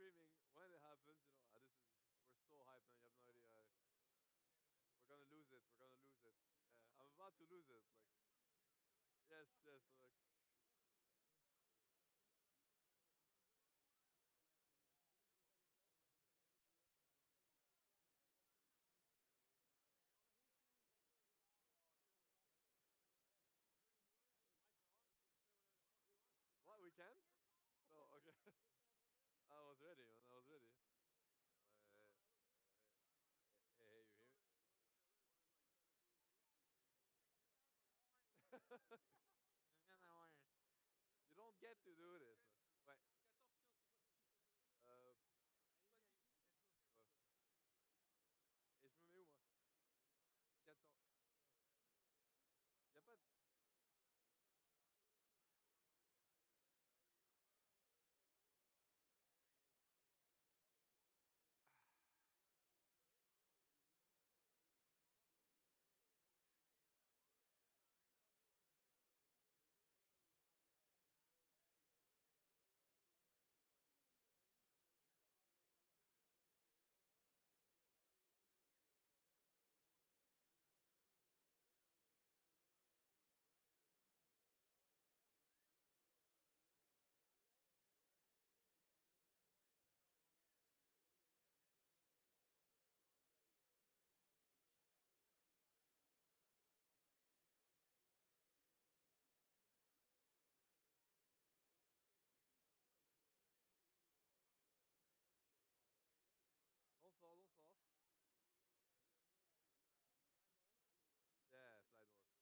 screaming when it happens. You know, we're so hyped, man. You have no idea. We're gonna lose it. We're gonna lose it. Yeah, I'm about to lose it. Like, yes, yes. Like, what we can? Oh, okay. I was ready, man. I was ready. Hey, you hear me? You don't get to do this, man. Ouais. Euh, ouais. Et je me mets où, moi? 14. Y a pas de... Don't fall, don't fall. Yeah, slide mode.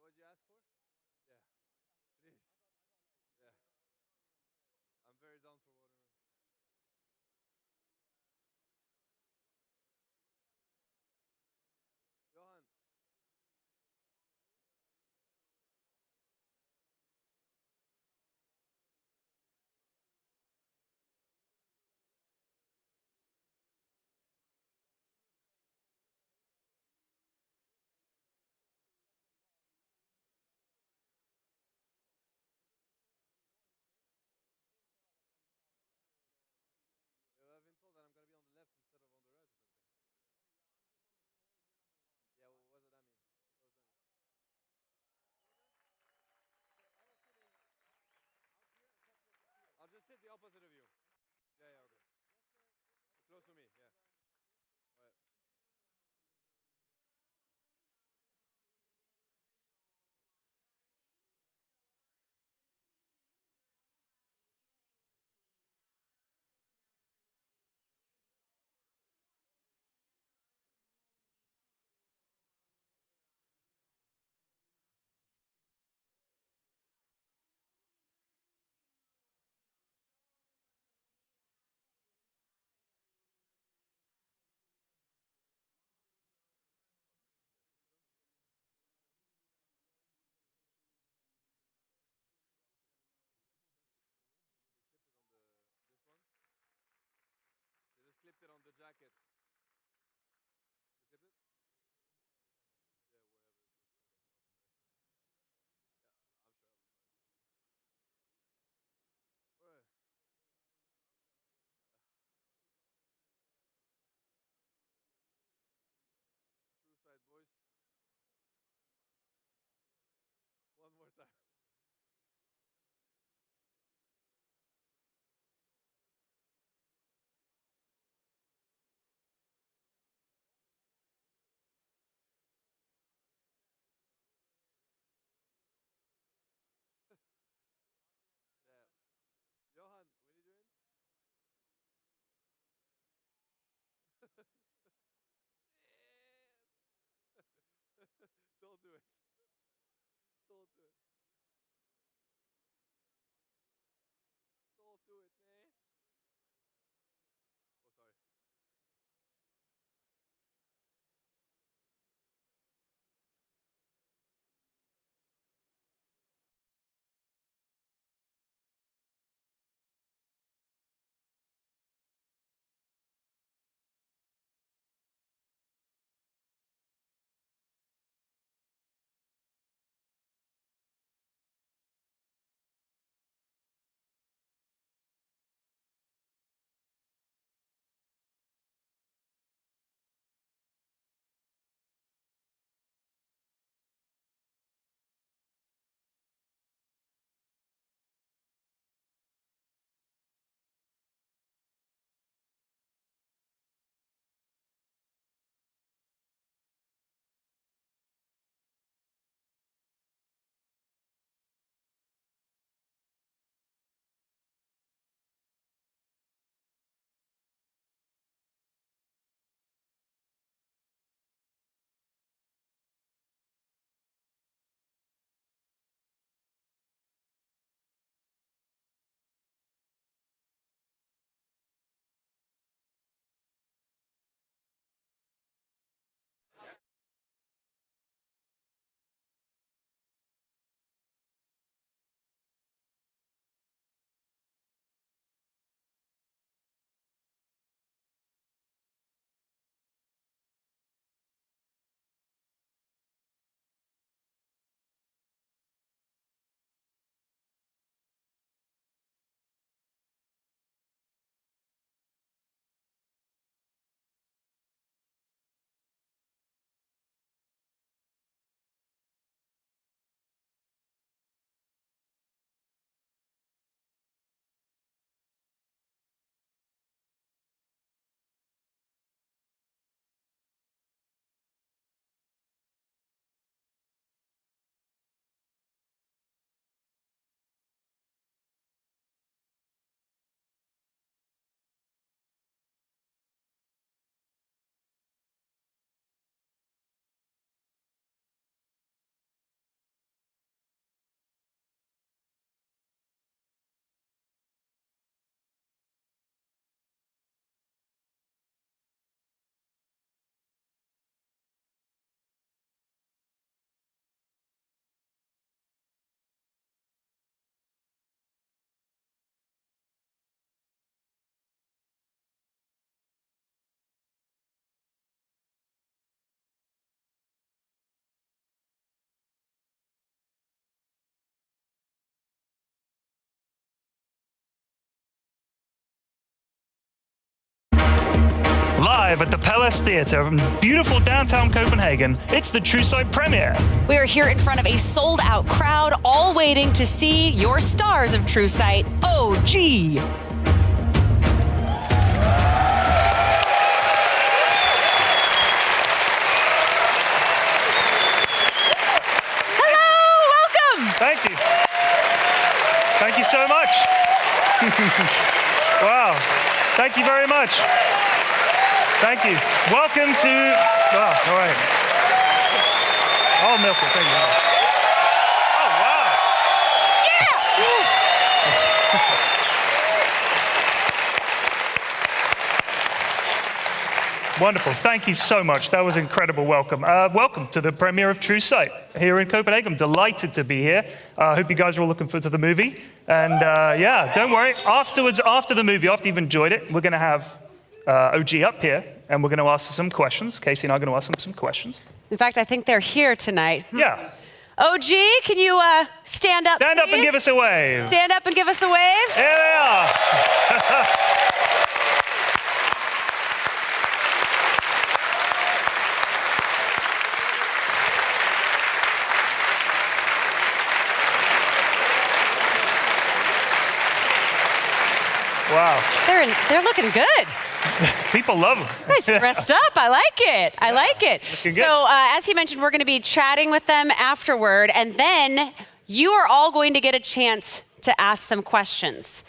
What'd you ask for? Yeah, please. Yeah, I'm very down for water. Johan, I've been told that I'm gonna be on the left instead of on the right or something. Yeah, what does that mean? What does that mean? I'll just sit the opposite of you. Yeah, yeah, okay. Close to me, yeah. Ouais. Yeah, clip it on. They clip it on this one. They just clipped it on the jacket. They clipped it? Yeah, wherever it was. Okay, awesome, nice. Yeah, I'm sure I'll be fine. Alright. Uh, true side, boys. One more time. Don't do it. Don't do it. Don't do it, man. Oh, sorry. Live at the Palace Theatre in beautiful downtown Copenhagen, it's the True Sight premiere. We are here in front of a sold-out crowd, all waiting to see your stars of True Sight, OG. Hello, welcome. Thank you. Thank you so much. Wow. Thank you very much. Thank you. Welcome to, all right. Oh, Milton, thank you. Oh, wow. Yeah! Wonderful. Thank you so much. That was incredible welcome. Welcome to the premiere of True Sight here in Copenhagen. I'm delighted to be here. I hope you guys are all looking forward to the movie. And yeah, don't worry. Afterwards, after the movie, after you've enjoyed it, we're going to have OG up here, and we're going to ask some questions. Casey and I are going to ask them some questions. In fact, I think they're here tonight. Yeah. OG, can you stand up, Stand up please? and give us a wave. Stand up and give us a wave. Here they are. Wow. They're looking good. People love them. Nice, dressed up. I like it. I like it. Looking good. So as he mentioned, we're going to be chatting with them afterward, and then you are all going to get a chance to ask them questions.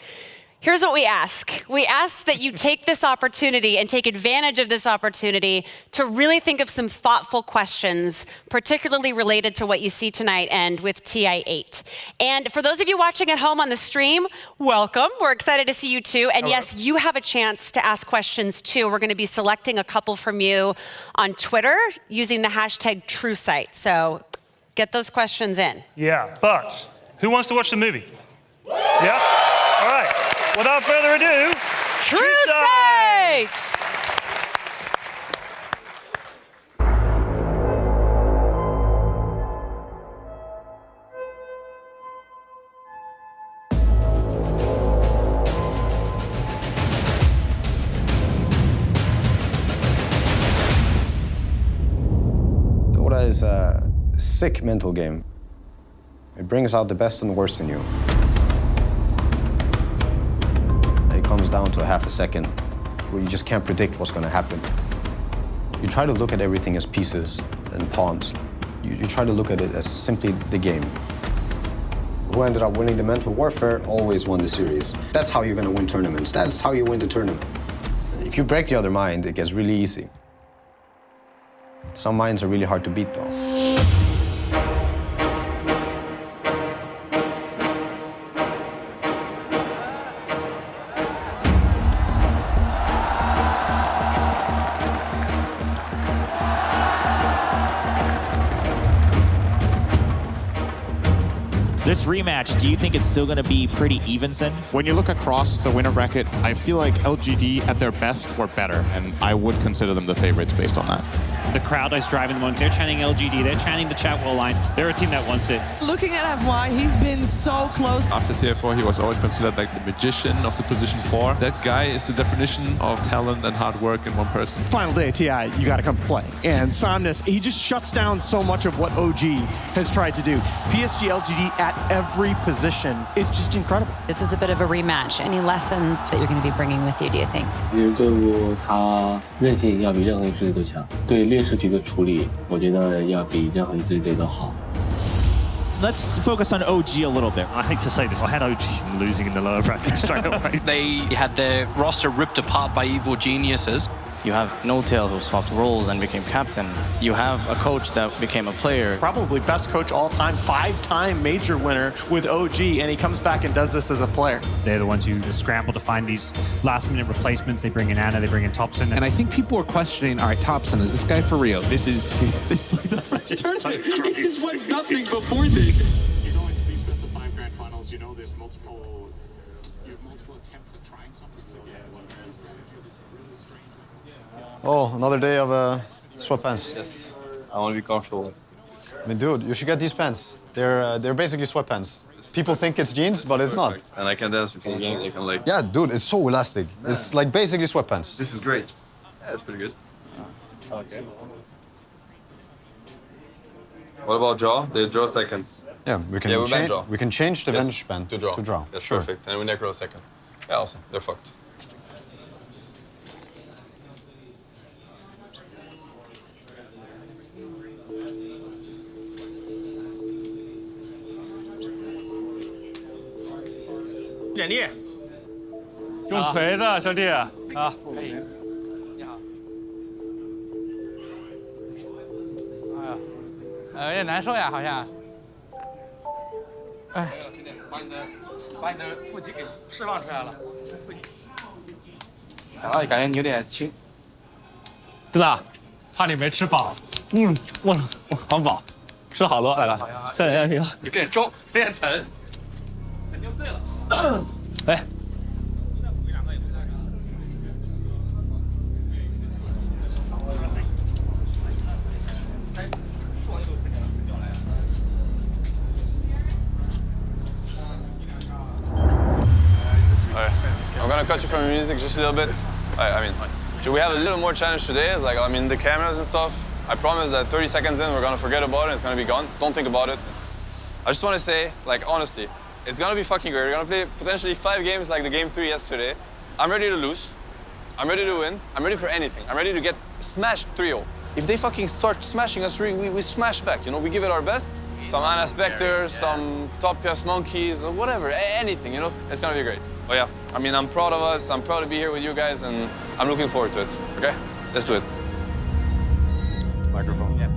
Here's what we ask. We ask that you take this opportunity and take advantage of this opportunity to really think of some thoughtful questions, particularly related to what you see tonight and with TI-8. And for those of you watching at home on the stream, welcome. We're excited to see you too. And yes, you have a chance to ask questions too. We're going to be selecting a couple from you on Twitter using the hashtag TrueSight. So get those questions in. Yeah, but who wants to watch the movie? Yeah? All right. Without further ado, TrueSight! Dota is a sick mental game. It brings out the best and the worst in you. It comes down to a half a second where you just can't predict what's going to happen. You try to look at everything as pieces and pawns. You try to look at it as simply the game. Who ended up winning the mental warfare always won the series. That's how you're going to win tournaments. That's how you win the tournament. If you break the other mind, it gets really easy. Some minds are really hard to beat, though. This rematch, do you think it's still going to be pretty even-son? When you look across the winner bracket, I feel like LGD at their best were better, and I would consider them the favorites based on that. The crowd is driving them on. They're chanting LGD. They're chanting the Chatwell Alliance. They're a team that wants it. Looking at FY, he's been so close. After TI4, he was always considered like the magician of the position 4. That guy is the definition of talent and hard work in one person. Final day of TI, you got to come play. And Somnus, he just shuts down so much of what OG has tried to do. PSG LGD at every position is just incredible. This is a bit of a rematch. Any lessons that you're going to be bringing with you, do you think? 正如他韧性要比任何一支队都强，对劣势局的处理，我觉得要比任何一支队都好。 Let's focus on OG a little bit. I hate to say this, I had OG losing in the lower bracket straight away. They had their roster ripped apart by evil geniuses. You have No-Tail who swapped roles and became captain. You have a coach that became a player. Probably best coach all time, 5-time major winner with OG, and he comes back and does this as a player. They're the ones who scramble to find these last-minute replacements. They bring in Anna, they bring in Thompson. And I think people are questioning, all right, Thompson, is this guy for real? This is like the first tournament. It's like nothing before this. You know, into these best of 5 grand finals, you know there's multiple attempts at trying something. So yeah, Oh, another day of sweatpants. Yes, I want to be comfortable. I mean, dude, you should get these pants. They're basically sweatpants. People think it's jeans, but it's not. And I can dance before games. I can like. Yeah, dude, it's so elastic. Yeah. It's like basically sweatpants. This is great. Yeah, that's pretty good. Okay. What about draw? They draw second. Yeah, we can change the bench band to draw. To draw. That's sure. perfect. And we necro second. Yeah, awesome. They're fucked. Yeah. 用锤的兄弟啊！你好。有点难受呀，好像。哎，把你的腹肌给释放出来了。然后感觉你有点轻。真的？怕你没吃饱。我好饱，吃好多来了。下去。有点重，有点疼。肯定对了。哎。 I'm gonna cut you from your music just a little bit. I mean, we have a little more challenge today. It's like, I mean, the cameras and stuff. I promise that 30 seconds in, we're gonna forget about it. It's gonna be gone. Don't think about it. I just wanna say, like, honestly, it's gonna be fucking great. We're gonna play potentially 5 games like the game 3 yesterday. I'm ready to lose. I'm ready to win. I'm ready for anything. I'm ready to get smashed 3-0. If they fucking start smashing us, we smash back. You know, we give it our best. Some Anna Spectre, some Top PS Monkeys, whatever, anything. You know, it's gonna be great. Oh yeah, I mean, I'm proud of us. I'm proud to be here with you guys, and I'm looking forward to it. Okay, let's do it. Microphone. Yeah.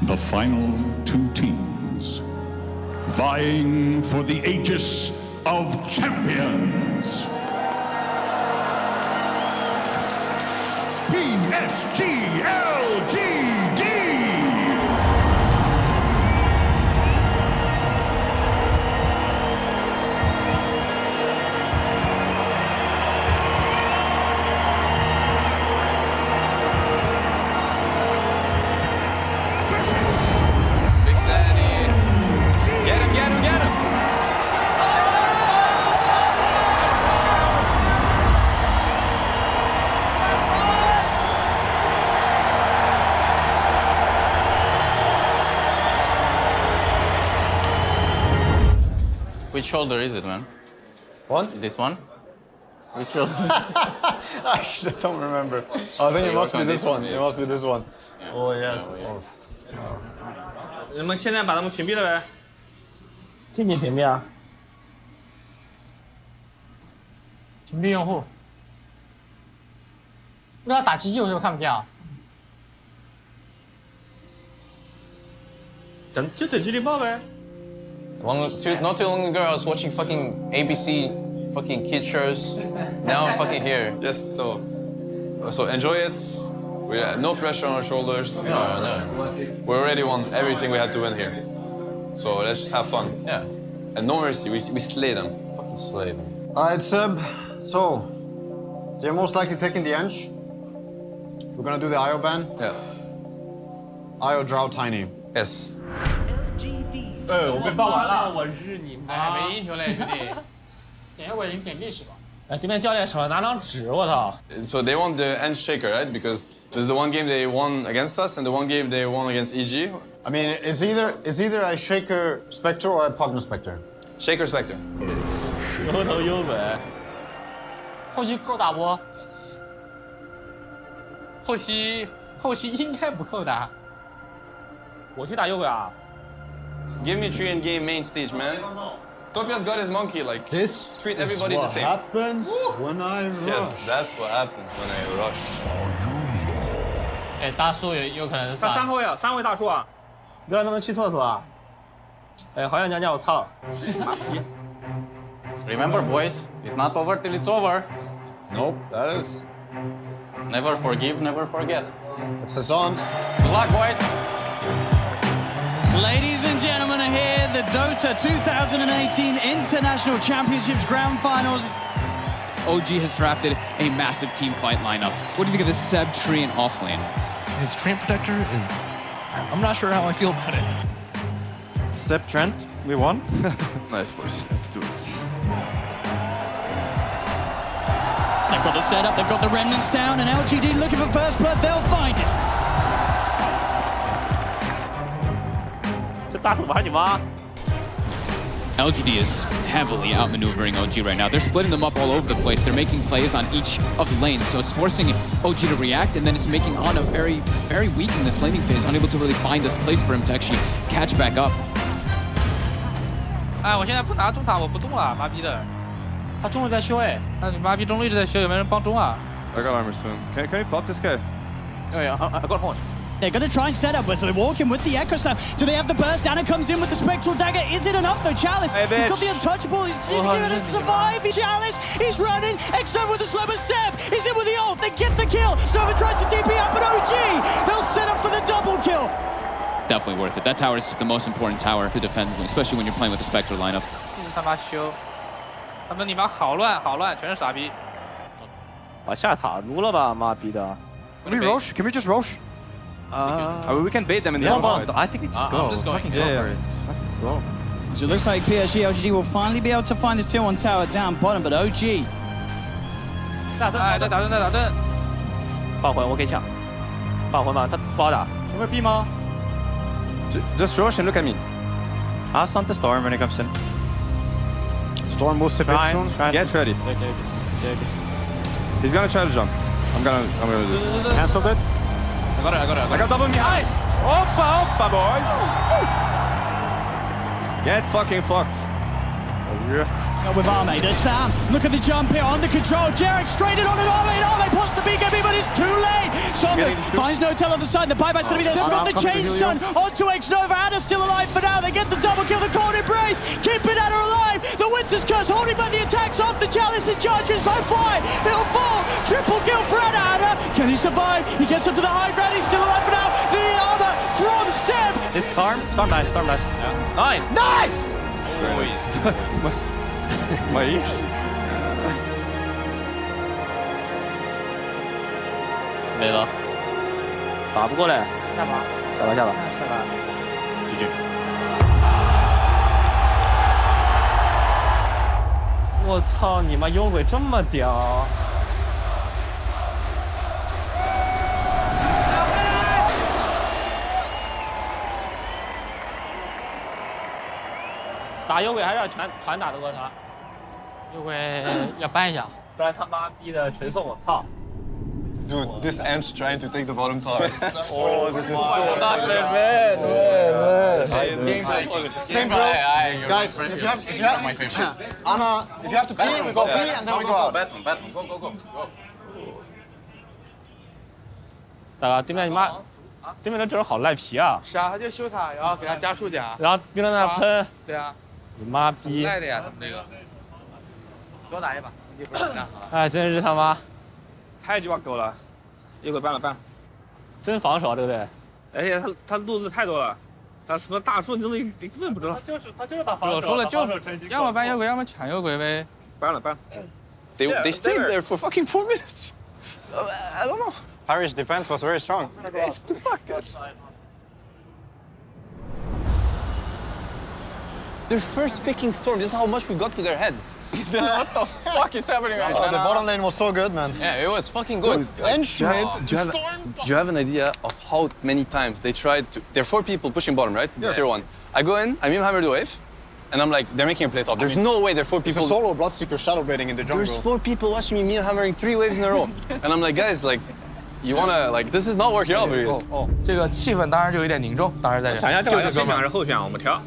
The final two teams vying for the Aegis of Champions. PSG LGD. Big Daddy. Get him, get him, get him. Which shoulder is it, man? What? This one? Which shoulder? Actually, I don't remember. I think it must be this one. It must be this one. Oh, yes. Oh. 你们现在把他们屏蔽了呗？禁止屏蔽啊！屏蔽用户。那打机器我是不是看不见啊？等就等机器爆呗。 Not too long ago, I was watching fucking ABC, fucking kid shows. Now I'm fucking here. Yes, so enjoy it. We no pressure on our shoulders. No. We already won everything we had to win here. So let's just have fun. Yeah. And no mercy. We slay them. Fucking slay them. All right, Seb. So, they're most likely taking the Ench. We're gonna do the IO ban. Yeah. IO Drow Tiny. Yes. 我被爆完了。我日你妈！哎，没英雄嘞，兄弟。点我已经点历史了。哎，对面教练手上拿张纸，我操！ So they want the Ench Shaker, right? Because this is the one game they won against us and the one game they won against EG. I mean, it's either a Shaker Spectre or a Pugna Spectre. Shaker Spectre. 有头有尾。后期够打不？后期应该不够打。我去打右鬼啊！ Give me 3 in game main stage, man. Topia's got his monkey, like, This treat everybody is the what same. happens when I rush. Yes, that's what happens when I rush. 哎，大树有可能是他3后卫啊，3位大树啊！不要他们去厕所啊！哎，好想讲讲我操！马鸡。 Remember, boys, it's not over till it's over. Nope, that is. Never forgive, never forget. It's his on. Good luck, boys. Ladies and gentlemen, are here, the Dota 2018 International Championships Grand Finals. OG has drafted a massive team fight lineup. What do you think of this Seb Tree and offlane? His Trent Protector is... I'm not sure how I feel about it. Seb Trent, we won. Nice, boys. Let's do it. They've got the setup, they've got the remnants down, and LGD looking for first blood, they'll find it. 这大树把你妈！ LGD is heavily outmaneuvering OG right now. They're splitting them up all over the place. They're making plays on each of the lanes, so it's forcing OG to react, and then it's making Ana very, very weak in this laning phase, unable to really find a place for him to actually catch back up. 哎，我现在不拿中塔，我不动了，妈逼的！他中路在修哎，那你妈逼中路一直在修，有没有人帮中啊？ I got armor soon. Can you pop this guy? Oh yeah, I got one. They're going to try and set up, but they're walking with the Echo Slam. Do they have the burst? Anna comes in with the Spectral Dagger. Is it enough though? Chalice, hey, he's got the Untouchable. He's going to survive. Chalice, he's running. Exo with the Slumber. Seb, he's in with the ult. They get the kill. Snowman tries to TP up, but OG, they'll set up for the double kill. Definitely worth it. That tower is the most important tower to defend, especially when you're playing with the Spectre lineup. 他妈修，他们你妈好乱好乱，全是傻逼。把下塔撸了吧，妈逼的！ Can we rosh? Can we just rosh? We can bait them in the yeah, I think we just go. I'm just going. Fucking go for it. Go. So it looks like PSG LGD will finally be able to find this 2-1 tower down bottom, but OG. 哎，在打盾，在打盾。放魂我可以抢，放魂吧，他不好打。有没有 B 吗？ Just rush and look at me. I'll stunt the Storm when it comes in. Storm will sit back soon. Get ready. He's gonna try to jump. I'm gonna do this. Cancelled it. I got it. I got double me. Nice. Oppa, oppa, boys! Get fucking fucked. With Arme, there's Sam. Look at the jump here, under control. Jarek straight in on it. Arme puts the BKB, but it's too late. Saunders finds N0tail on the side. The buyback's going to be there. They've got the chain stun onto Xnova. Anna's still alive for now. They get the double kill, the cold embrace. Keeping Anna alive. The Winter's Curse holding back the attacks off the Chalice. The Judges so fly. He'll fall. Triple kill for Anna. Can he survive? He gets up to the high ground. He's still alive for now. The armor from Seb. This storm dash. Nice! My ears. 没了，打不过来，下吧。GG。我操，你妈幽鬼这么屌！打幽鬼还是要全团打得过他。幽鬼要搬一下，不然他妈逼的纯送我操！ Dude, this Ant's trying to take the bottom tower. Oh, this is so nice, man. Same bro. Guys, if you have, Anna, if you have to pee, we go pee and then we go out. Go. 大哥，对面你妈，对面的阵容好赖皮啊！是啊，他就修塔，然后给他加数甲，然后冰在那喷。对啊，你妈逼！赖的呀，他们这个。多打一把，你不是干好。哎，真是他妈！ 太鸡巴狗了，一会儿办了，真防守啊，这个队。而且他路子太多了，他什么大树你都根本不知道。他就是打防守。我说了，就要么搬幽鬼，要么抢幽鬼呗。搬了。They stayed there for fucking 4 minutes. I don't know. Irish defense was very strong. What the fuck, dude? They're first picking Storm. This is how much we got to their heads. What the fuck is happening right now? The bottom lane was so good, man. Yeah, it was fucking good. And Schmidt, Storm. Do you have an idea of how many times they tried to? There are 4 people pushing bottom, right? Yes. Tier 1. I go in, I hammer the wave, and I'm like, they're making a play top. There's no way there are 4 people. It's a solo Bloodseeker shadow baiting in the jungle. There's 4 people watching me hammering 3 waves in a row, and I'm like, guys, like, you wanna like this is not working out for you. 这个气氛当然就有点凝重，当时在这。想一下，这玩意先选还是后选？我们挑。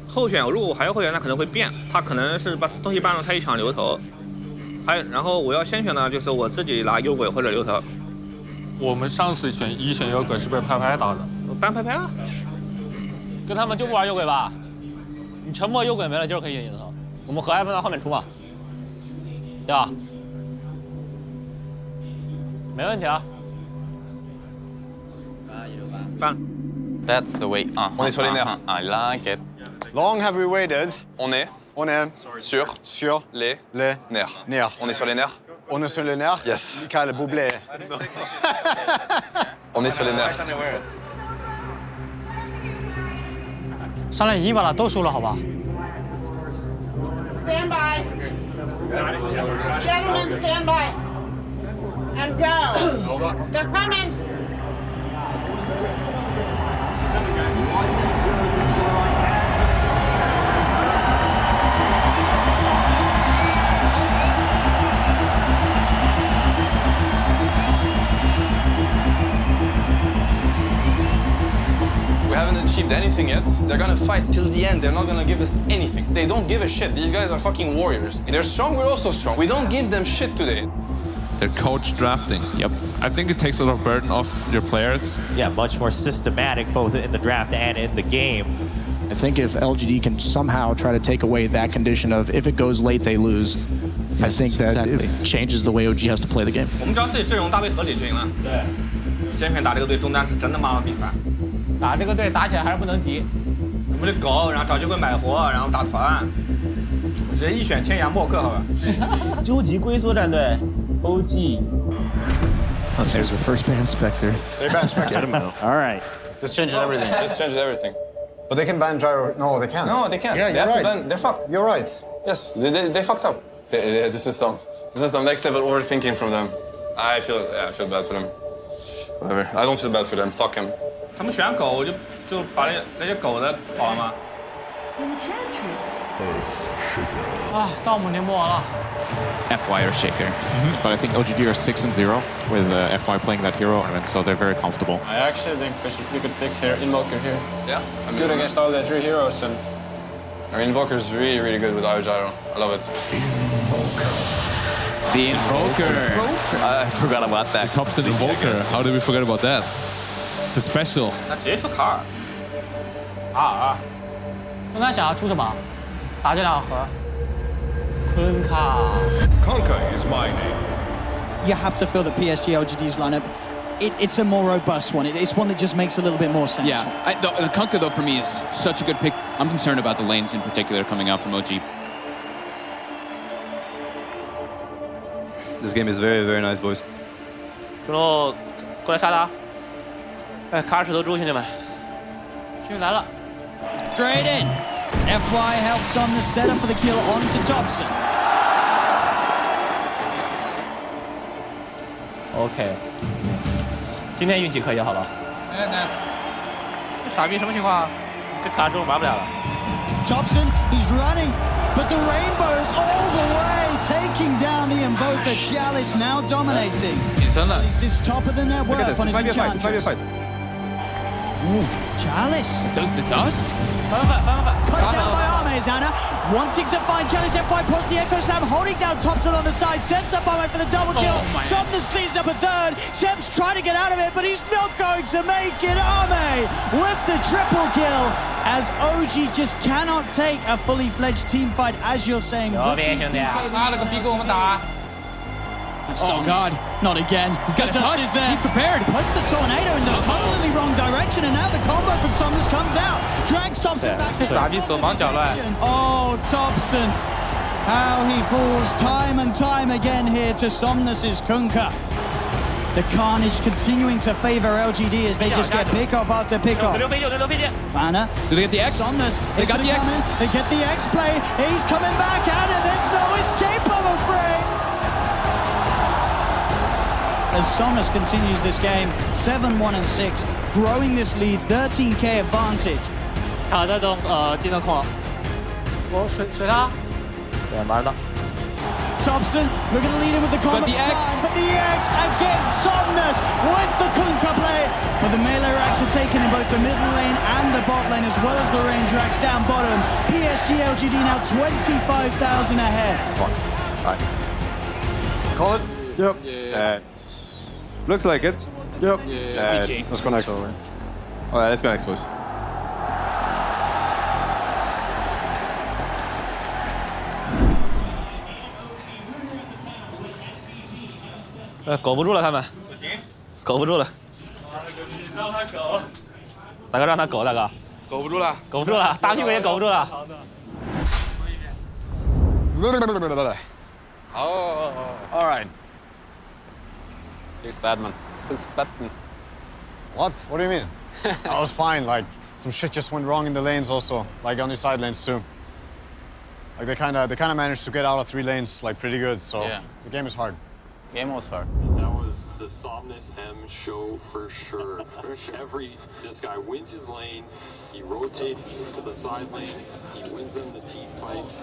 后选，如果我还有后选，那可能会变，他可能是把东西搬了，他一场流头，然后我要先选呢，就是我自己拿幽鬼或者流头。我们上次选幽鬼是被拍拍打的，我搬拍啊，跟他们就不玩幽鬼吧，你沉默幽鬼没了，就是可以选流头，我们和艾芬在后面出嘛，对吧？没问题啊。搬。That's the way. On est sur les nerfs. I like it. Long have we waited? On est sur les nerfs. On est sur les nerfs. On est sur les nerfs? Yes. Michael Bublé. On est sur les nerfs. 上来已经把他都输了，好吧 Stand by. Gentlemen, stand by. And go. They're coming. We haven't achieved anything yet. They're gonna fight till the end. They're not gonna give us anything. They don't give a shit. These guys are fucking warriors. They're strong, we're also strong. We don't give them shit today. They're coach drafting. Yep. I think it takes a lot of burden off your players. Yeah, much more systematic both in the draft and in the game. I think if LGD can somehow try to take away that condition of if it goes late, they lose, I think that it changes the way OG has to play the game. 我们只要自己阵容搭配合理就赢了。对。先选打这个队中单是真的妈妈比烦。打这个队打起来还是不能急。我们得搞，然后找机会买活，然后打团。人一选天涯莫克，好吧？究极龟缩战队 OG。 Oh, there's the first ban Spectre. They ban Spectre. All right. This changes everything. This changes everything. But they can ban Gyro. No, they can't. No, they can't. Yeah, they have right. to ban. They're fucked. You're right. Yes, they fucked up. This is some next level overthinking from them. I feel bad for them. Whatever. I don't feel bad for them. Fuck him. 他们选狗就把那些狗的跑了吗？啊，到我们年末了。 FY or Shaker. But I think LGD are 6-0 with FY playing that hero, and so they're very comfortable. I actually think we could pick here Invoker here. Yeah, I mean, Good against all the 3 heroes and. I mean, Invoker's really, really good with Io Gyro. I love it. The Invoker. I forgot about that. Thompson Invoker. How did we forget about that? The special. 他直接出卡尔。刚刚想要出什么？打这两盒。昆卡。 Kunkka is my name. You have to feel that PSG LGD's lineup, it's a more robust one. It's one that just makes a little bit more sense. Yeah, the Kunkka though for me is such a good pick. I'm concerned about the lanes in particular coming out from OG. This game is very, very nice, boys. 然后过来杀他。哎，卡尔石头猪，兄弟们。兄弟来了。 Straight in. FY helps on the setup for the kill onto Thompson. OK， 今天运气可以，好吧？哎 ，nice。这傻逼什么情况？这卡尔之后玩不了了。 Thompson, he's running, but the rainbows all the way, taking down the Invoker. Chalice now dominating. 隐身了。 He's top of the net Look at worth this. on This his might be a fight. This might be a enchantress. fight. Ooh, Chalice. The dust? 翻翻。 Cut down by Arme, Anna. Wanting to find Chalice, FY posts the Echo Slam, holding down Thompson on the side, sets up Arme for the double kill. Somnus cleans up a third. Seb's trying to get out of it, but he's not going to make it. Arme with the triple kill, as OG just cannot take a fully fledged team fight, as you're saying. 右边兄弟，妈了个逼，跟我们打！ Oh God, not again. He's got the a dust touch. is there. He's prepared. Puts the tornado in the totally wrong direction, and now the combo from Somnus comes out. Drags Thompson back. 傻逼手忙脚乱。 Oh, Thompson. How he falls time and time again here to Somnus's Kunkka. The carnage continuing to favor LGD as they just get pick off after pick off. 溜飞剑，溜飞剑。 Vanna. Do they get the X? Somnus. They got the X. They get the X play. He's coming back at it. There's no escape, I'm afraid. As Somnus continues this game, 7-1-6, growing this lead, 13k advantage. 卡在这种技能控了。我水他。对，玩的。 Thompson, we're going to lead him with the combo. But the X. But the X against Somnus with the Kunkka play. But the melee racks are taken in both the middle lane and the bot lane, as well as the range racks down bottom. PSG LGD now 25,000 ahead. Right. Call it? Yep. Yeah. Looks like it. Yep. Yeah. Let's go next. Alright, let's go next, boys. ”苟不住了，他们。苟不住了。让他苟。大哥，让他苟，大哥。苟不住了。苟不住了，大屁股也苟不住了。Oh, all right. Thanks, Badman. What? What do you mean? I was fine. Like, some shit just went wrong in the lanes also. Like, on the side lanes too. Like, they kind of managed to get out of 3 lanes, like, pretty good. So, yeah. The game is hard. Game was hard. That was the Somnus M show for sure. This guy wins his lane, he rotates to the side lanes, he wins them the team fights,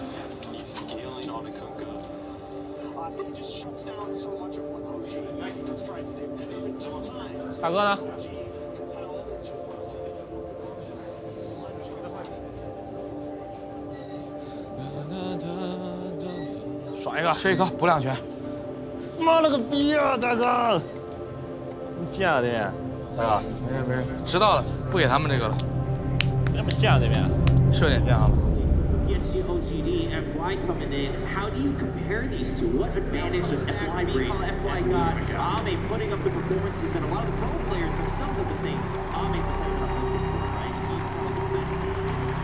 he's scaling on a Kunkka. He just shuts down so much of what OG has tried to do. Even 2 times. 大哥呢？甩一个，吃一颗，补2拳。妈了个逼啊，大哥！你贱啊这边，大哥，没事，知道了，不给他们这个了。要不这样这边，射点偏啊。 PSG OGD FY coming in. How do you compare these two? What advantage does FY bring? FY got Ame putting up the performances that a lot of the pro players themselves have been saying. Ame's the player that I'm looking for, right? He's probably the best in the industry.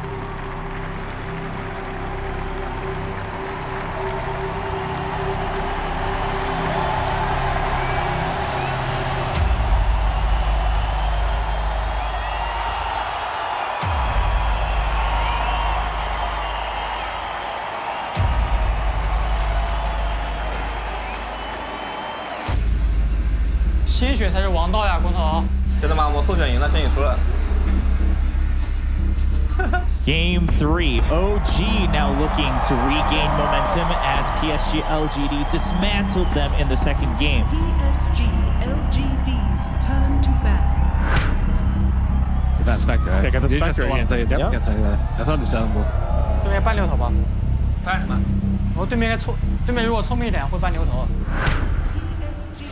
“鲜血才是王道呀，光头。”真的吗？我候选赢了，先你输了。Game 3, OG now looking to regain momentum as PSG LGD dismantled them in the second game. PSG LGD's turn to bat. That Spectre, right? Take out the Spectre again. Yep. That's understandable. 对面搬牛头吧？搬什么？我对面对面如果聪明一点会搬牛头。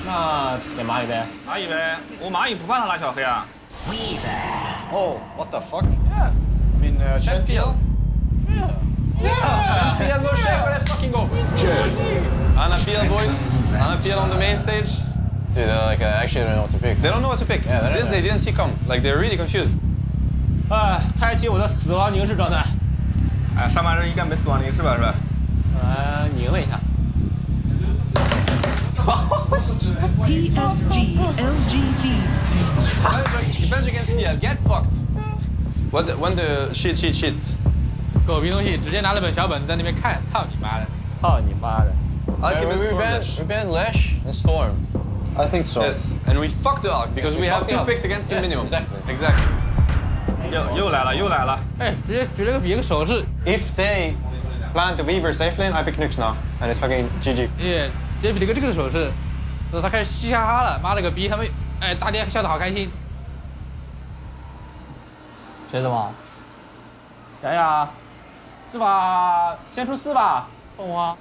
那给蚂蚁呗。蚂蚁呗，我蚂蚁不怕他拉小黑啊。Oh, what the fuck? Yeah. I mean, Champion. Champion, no shake, but let's fucking go. Anna Peel, boys. Anna Peel on the main stage. Dude, like, actually don't know what to pick. They don't know what to pick. Yeah, This they didn't see come. Like, they're really confused. 开启我的死亡凝视状态。哎，上半日应该没死亡凝视吧？是吧？拧了一下。 PSG LGD. Depends against PL. Get fucked. When the shit. 狗逼东西，直接拿了本小本子在那边看，操你妈的！操你妈的！ We banned Lash and Storm. I think so. Yes, and we fucked the Arc because we have 2 picks against the minimum. Exactly. 又来了！哎，直接举了个比个手势。 If they plan to Weaver safe lane, I pick Nux now, and it's fucking GG. 耶，直接比了个这个手势，他开始嘻哈哈了，妈了个逼，他们哎大家笑得好开心。谁怎么？谁呀？这把先出4吧，凤凰。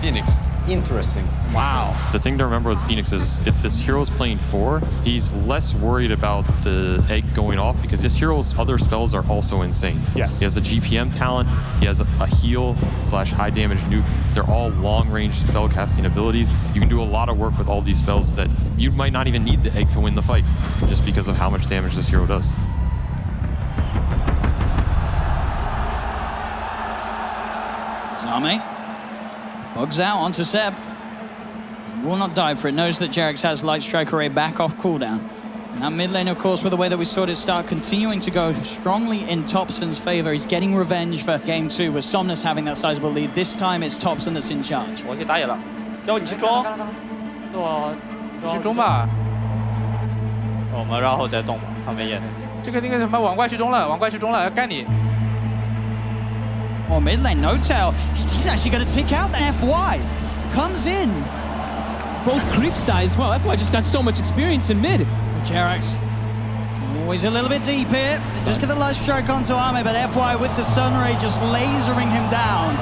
Phoenix. Interesting. Wow. The thing to remember with Phoenix is if this hero's playing 4, he's less worried about the egg going off because this hero's other spells are also insane. Yes. He has a GPM talent, he has a heal / high damage nuke. They're all long range spell casting abilities. You can do a lot of work with all these spells that you might not even need the egg to win the fight just because of how much damage this hero does. Zame bugs out onto Seb. He will not dive for it. Knows that Jarex has Light Strike Array back off cooldown. And that mid lane, of course, with the way that we saw it start, continuing to go strongly in Topson's favor. He's getting revenge for game 2 with Somnus having that sizable lead. This time it's Topson that's in charge. 我去打野了，要你去装，我去中吧。我们然后再动吧，他没野。这个那个什么网怪去中了，要干你。 Oh, mid lane, No Tail. He's actually going to tick out the FY. Comes in. Both creeps die as well. FY just got so much experience in mid. Jarex. Always a little bit deep here. Just get the light strike onto Ame, but FY with the Sunray just lasering him down.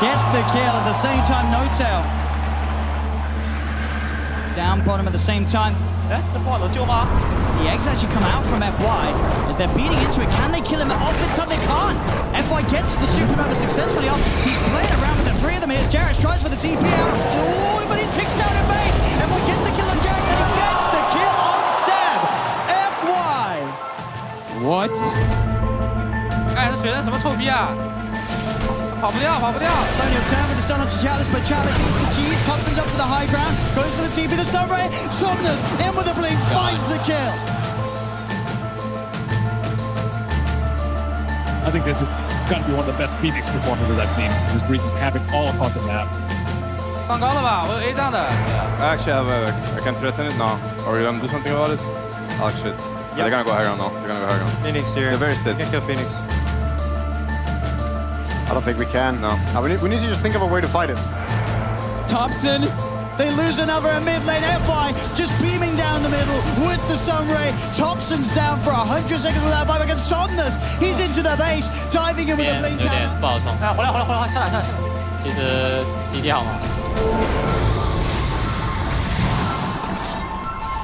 Gets the kill at the same time, No Tail. Down bottom at the same time. The eggs actually come out from FY as they're beating into it. Can they kill him off in time? They can't. FY gets the Supernova successfully off. He's playing around with the 3 of them here. Jarex tries for the TP out. Oh, but he ticks down in base. FY gets the kill on Jarex and he gets the kill on Seb. FY. What? 哎，这雪人什么臭逼啊！跑不掉。Only a turn with the stun onto Chalice, but Chalice eats the cheese. Thompson's up to the high ground. Goes for the TP, the Sunray. Somnus in with a blink, finds the kill. I think this has got to be one of the best Phoenix performances I've seen. Just wreaking havoc all across the map. 上高了吧？我有 A 仗的。 Actually, I have a I can threaten it now. Are we gonna do something about it? Oh shit. Yeah, they're gonna go high ground now. They're gonna go high ground. Phoenix here. They're very split. You can kill Phoenix. I don't think we can. No. We need to just think of a way to fight it. Thompson. They lose another in mid lane. FY just beaming down the middle with the Sunray. Thompson's down for 100 seconds without buyback. And Somnus, he's into the base, diving in with a blink. 有点不好冲。哎，回来，下来。其实DD 好吗？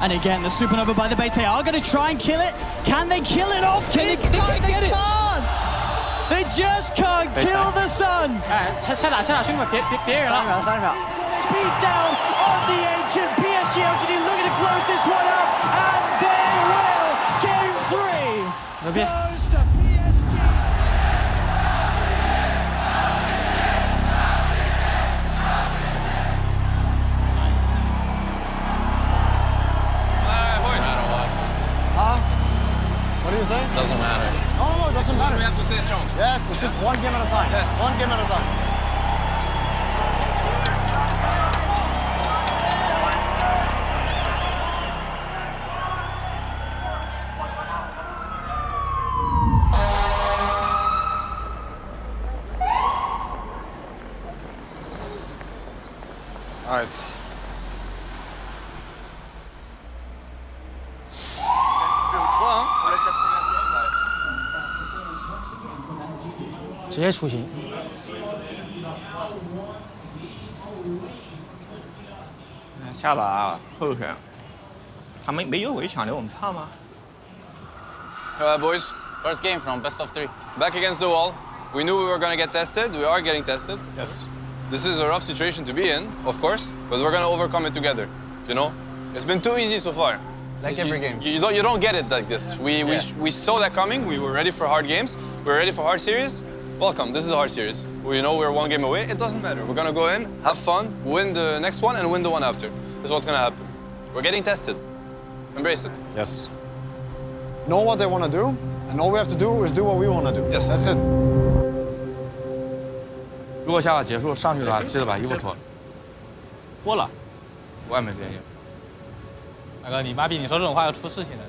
And again, the Supernova by the base. They are going to try and kill it. Can they kill it off? They can't get it. They just can't kill the sun. 哎，拆打，兄弟们，别人了。30秒。Beat down on the ancient. PSG LGD looking to close this one up, and they will. Game 3 goes to PSG. Huh? What do you say? Doesn't matter. No, it doesn't matter. We have to stay strong. Yes, it's just one game at a time. Yes. One game at a time. Alright.直接出行。下把候选，他们没有围抢流，我们怕吗？ Boys, first game from best of 3. Back against the wall. We knew we were going to get tested. We are getting tested. Yes. This is a rough situation to be in, of course, but we're going to overcome it together. You know, it's been too easy so far. Like every game. You don't get it like this. We saw that coming. We were ready for hard games. We were ready for hard series. Welcome. This is a hard series. We know we're 1 game away. It doesn't matter. We're going to go in, have fun, win the next one, and win the one after. That's what's going to happen. We're getting tested. Embrace it. Yes. Know what they want to do, and all we have to do is do what we want to do. Yes. That's it. 如果下把结束上去的话，记得把衣服脱了。脱了。外面边衣。大哥，你妈逼！你说这种话要出事情的。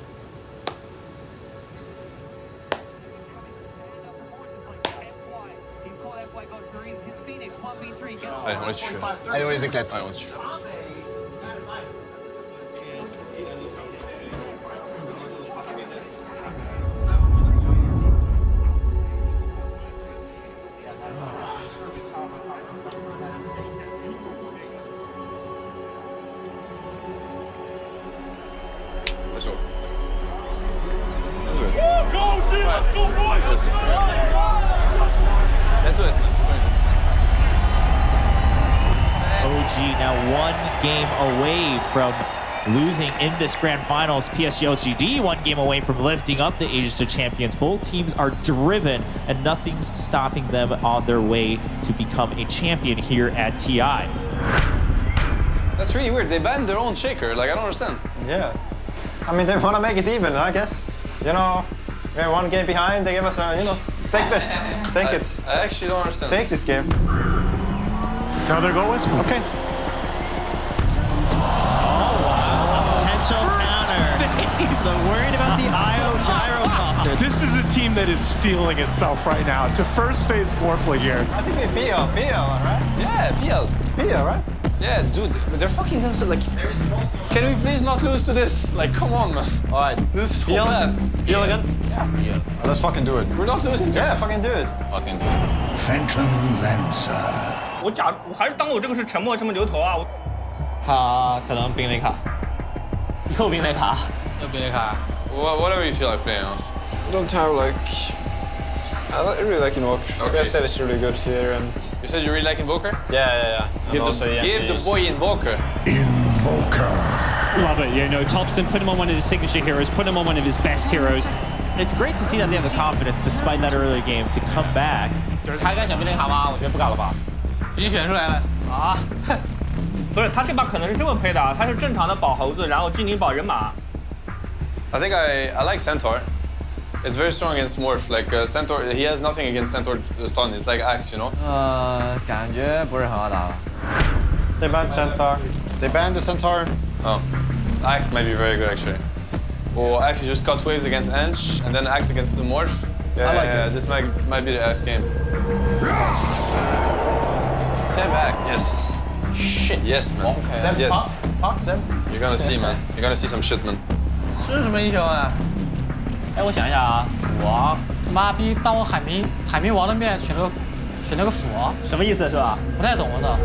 Allez, on les tue. Allez, on les éclate. Allez, on les tue. Let's go. Let's do it. Go, team! Let's go, boys! Let's go! Let's do this, man. OG now 1 game away from losing in this grand finals. PSG LGD 1 game away from lifting up the Asia to champions. Both teams are driven and nothing's stopping them on their way to become a champion here at TI. That's really weird. They banned their own shaker. Like, I don't understand. Yeah. I mean, they want to make it even, I guess. You know, we're 1 game behind. They give us a, you know, take this. Take it. I actually don't understand. Take this game. Another go, West? Okay. Potential counter. So worried about the IO gyrocopter. This is a team that is feeling itself right now. To first phase Morphling here. I think we PL, right? Yeah, PL. PL, right? Yeah, dude, they're fucking themselves. Like, can we please not lose to this? Like, come on, man. All right. This is so PL? bad. PL again? Yeah. Let's fucking do it. We're not losing to Yeah, this. fucking do it. Fucking do it. Phantom Lancer. 我还是当我这个是沉默牛头啊！他可能冰雷卡，又冰雷卡，又冰雷卡。 Whatever you feel like playing, honestly. I don't have like. I really like Invoker. Okay. I said it's really good here and. You said you really like Invoker? Yeah. Give the boy Invoker. Love it. You know, Thompson, put him on one of his signature heroes, put him on one of his best heroes. It's great to see that they have the confidence, despite that earlier game, to come back. 还敢选冰雷卡吗？我觉得不敢了吧。已经选出来了啊！不是，他这把可能是这么配的啊，他是正常的保猴子，然后精灵保人马。I think I like Centaur. It's very strong against Morph. Like Centaur, he has nothing against Centaur stun. It's like Axe, you know. 感觉不是很好打了。They banned Centaur. They banned the Centaur. Oh, Axe might be very good actually. Or Axe just cut waves against Ench, and then Axe against the Morph. Yeah, this might be the Axe game. Seb back. Yes. Shit. Yes, man. Seb, yes. Fuck Seb. You're gonna see, man. You're gonna see some shit, man. 这是什么英雄啊？哎，我想一下啊，我妈逼当我海绵王的面选了个佛，什么意思是吧？不太懂我操。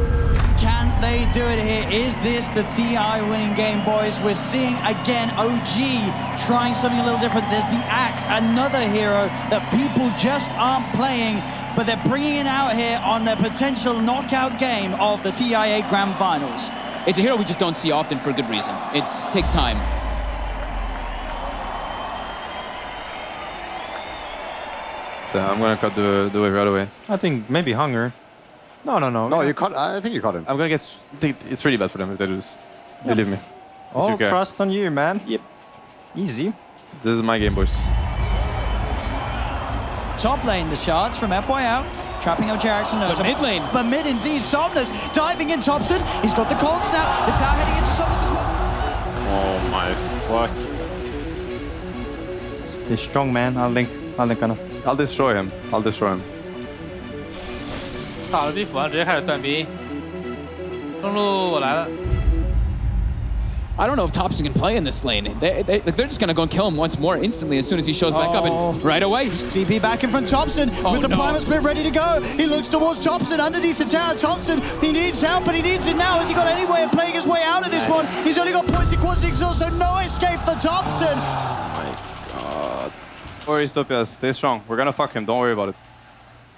Can they do it here? Is this the TI winning game, boys? We're seeing again OG trying something a little different. There's the Axe, another hero that people just aren't playing, but they're bringing it out here on the potential knockout game of the CIA Grand Finals. It's a hero we just don't see often for a good reason. It takes time. So I'm gonna cut the wave right away. I think maybe Hunger. No. No, you cut. I think you cut him. I'm gonna get. It's really bad for them if they do this. Believe me. All okay. trust on you, man. Yep. Easy. This is my game, boys. Top lane, the shards from FY out, trapping up Jackson. But mid lane. But mid indeed, Somnus diving in Thompson. He's got the cold snap. The tower heading into Somnus as well. Oh my fuck. He's strong, man. I'll link on him. I'll destroy him. I'll destroy him. 操了逼服啊，直接开始断兵。中路我来了。 I don't know if Thompson can play in this lane. They're just gonna go and kill him once more instantly as soon as he shows back up and right away. TP back in from Thompson with the Primal Split ready to go. He looks towards Thompson underneath the tower. Thompson, he needs help, but he needs it now. Has he got any way of playing his way out of this one? He's only got points equals exhaust, so no escape for Thompson. Don't worry, Stopias. Stay strong. We're gonna fuck him. Don't worry about it.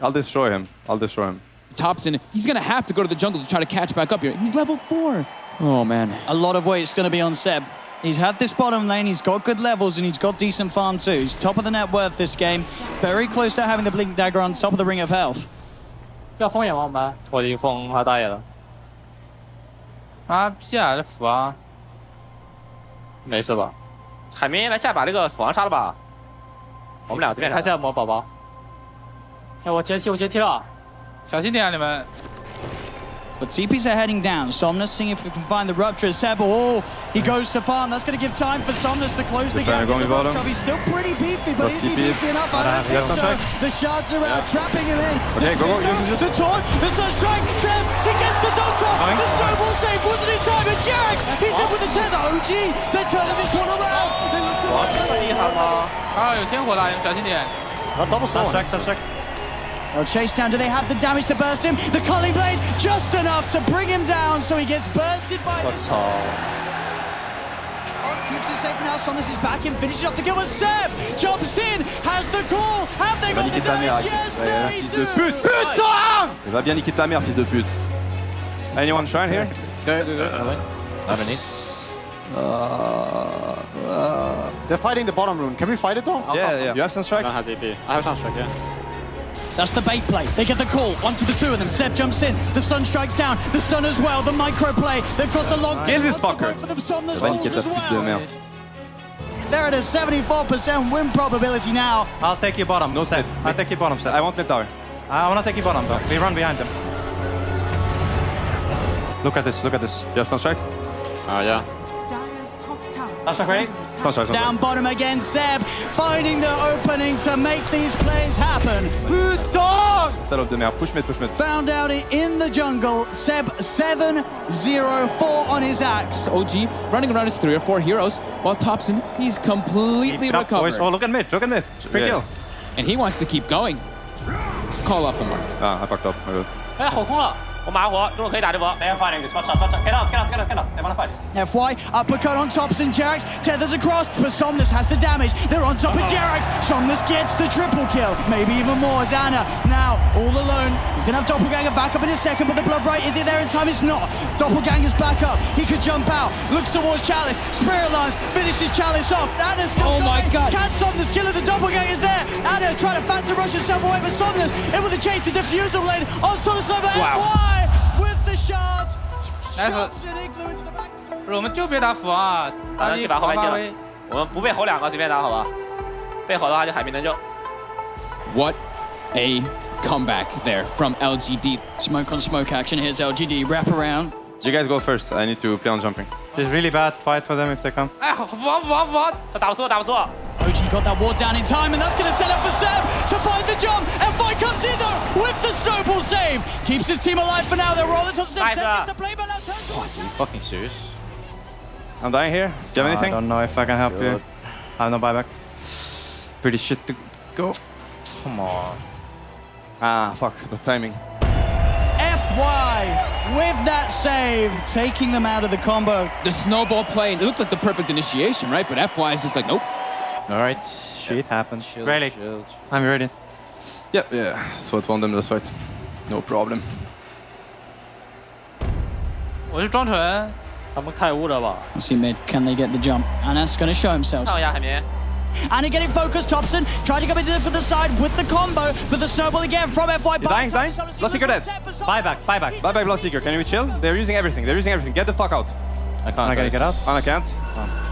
I'll destroy him. I'll destroy him. Thompson, he's gonna have to go to the jungle to try to catch back up here. He's level 4. Oh, man. A lot of weight's going to be on Seb. He's had this bottom lane, he's got good levels, and he's got decent farm too. He's top of the net worth this game. Very close to having the Blink Dagger on top of the Ring of Health. 要封眼吗？我们我已经封他大爷了。啊，下这斧王，没事吧？海明来下把这个斧王杀了吧？我们俩这边开始要磨宝宝。哎，我接踢了，小心点啊你们。 But TPs are heading down. Somnus seeing if we can find the rupture. Seb, he goes to farm. That's going to give time for Somnus to close the gap. He's still pretty beefy, but is he beefy enough? I don't think so. The shards are out, trapping him in. Okay, go. The taunt, the Sunstrike. Seb, he gets the dunk off. The snowball save wasn't in time. And Jarex, he's in with the tether. OG, they're turning this one around. They look to 哇，这么厉害吗？啊，有仙火了，你们小心点。Double Sunstrike. They'll chase down. Do they have the damage to burst him? The Culling Blade just enough to bring him down, so he gets bursted by. That's all. Keeps it safe now. Somnus is back in, finishes off the kill. But Seb jumps in, has the call. Have they got the damage? Yes, they do. Putain! Il va bien niquer ta mère, fils de pute. Anyone trying here? Go. I have a need. They're fighting the bottom rune. Can we fight it though? Yeah. You have Sunstrike? I have DP. I have Sunstrike, yeah. That's the bait play. They get the call. Onto the two of them. Seb jumps in. The sun strikes down. The stun as well. The micro play. They've got the log. Kill this fucker. For them. Somnus falls as well. They're at a 74% win probability now. I'll take your bottom. No set. I'll take your bottom set. I want mid tower. I want to take your bottom though. We run behind them. Look at this. You have Sunstrike? Yeah. Sunstrike ready? Sunstrike. Down bottom again, Seb finding the opening to make these plays happen. Putain! Salope de merde. Push mid. Found out it in the jungle. Seb 7-0-4 on his axe. OG running around his 3 or 4 heroes, while Thompson, he's completely recovered. Oh, look at mid. Free kill. And he wants to keep going. Call off the mark. Ah, I fucked up. 哎，后空了，我马上活，中路可以打这波。They are fighting this. Watch out. Get out. They wanna fight this. FY, uppercut on Thompson, Jarex tethers across, but Somnus has the damage. They're on top of Jarex. Somnus gets the triple kill, maybe even more. Zana now all alone. He's gonna have Doppelganger back up in a second, but the Blood Bright, is it there in time? It's not. Doppelganger's back up. He could jump out, looks towards Chalice. Spirit Lines finishes Chalice off. Anna's still my God. Can Somnus kill it? The Doppelganger's there. Anna trying to phantom rush himself away, but Somnus able to chase the diffuser blade on Somnus over FY with the shards. 不是，我们就别打斧啊！打去把后面接了。我们不被吼2个，随便打好吧？被吼的话就海明能救。What a comeback there from LGD. Smoke on smoke action. Here's LGD. Wrap around. You guys go first. I need to play on jumping. It's really bad fight for them if they come. 哎，斧王！他打不错。 OG got that ward down in time, and that's going to set up for Seb to find the jump. FY comes in though with the snowball save. Keeps his team alive for now. They're rolling to Seb. Seb gets the play, but now turns Are you fucking serious? I'm dying here. Do you have anything? I don't know if I can help you. I have no buyback. Pretty shit to go. Come on. Ah, fuck. The timing. FY with that save, taking them out of the combo. The snowball play, it looked like the perfect initiation, right? But FY is just like, nope. All right, shit happens. Really? I'm ready. Yep, yeah. So it won them this fight. No problem. 我是庄纯，他们开悟了吧 We'll see mid. Can they get the jump? Anna's going to show himself. 看一下海明。 Anna getting focused. Thompson trying to come into for the side with the combo, but the snowball again from FY. Dying. Bloodseeker dead. Buyback. Bye, Bloodseeker. Can we chill? They're using everything. Get the fuck out. I can't. Can I get out? Anna can't.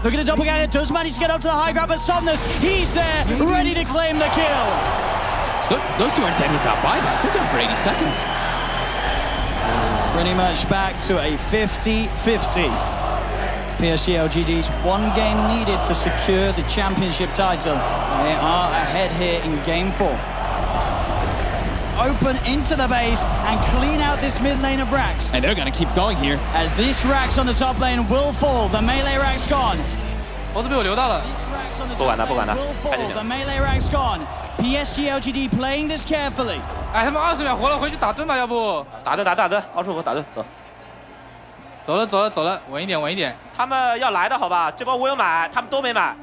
Look at the Doppelganger. Does manage to get up to the high ground, but Somnus, he's there, ready to claim the kill. Those two are dead without buyback. They're down for 80 seconds. Pretty much back to a 50-50. PSG LGD's one game needed to secure the championship title. They are ahead here in game 4. open into the base and clean out this mid lane of Rax. And they're going to keep going here. As this Rax on the top lane will fall. The melee Rax gone. 脖子被我留到了。不管他，不管他，看就 The 行。 melee Rax gone. PSG LGD playing this carefully. 哎，他们20秒活了，回去打盾吧，要不？打盾，奥数服打盾，走。走了，稳一点。他们要来的好吧？这波我有买，他们都没买。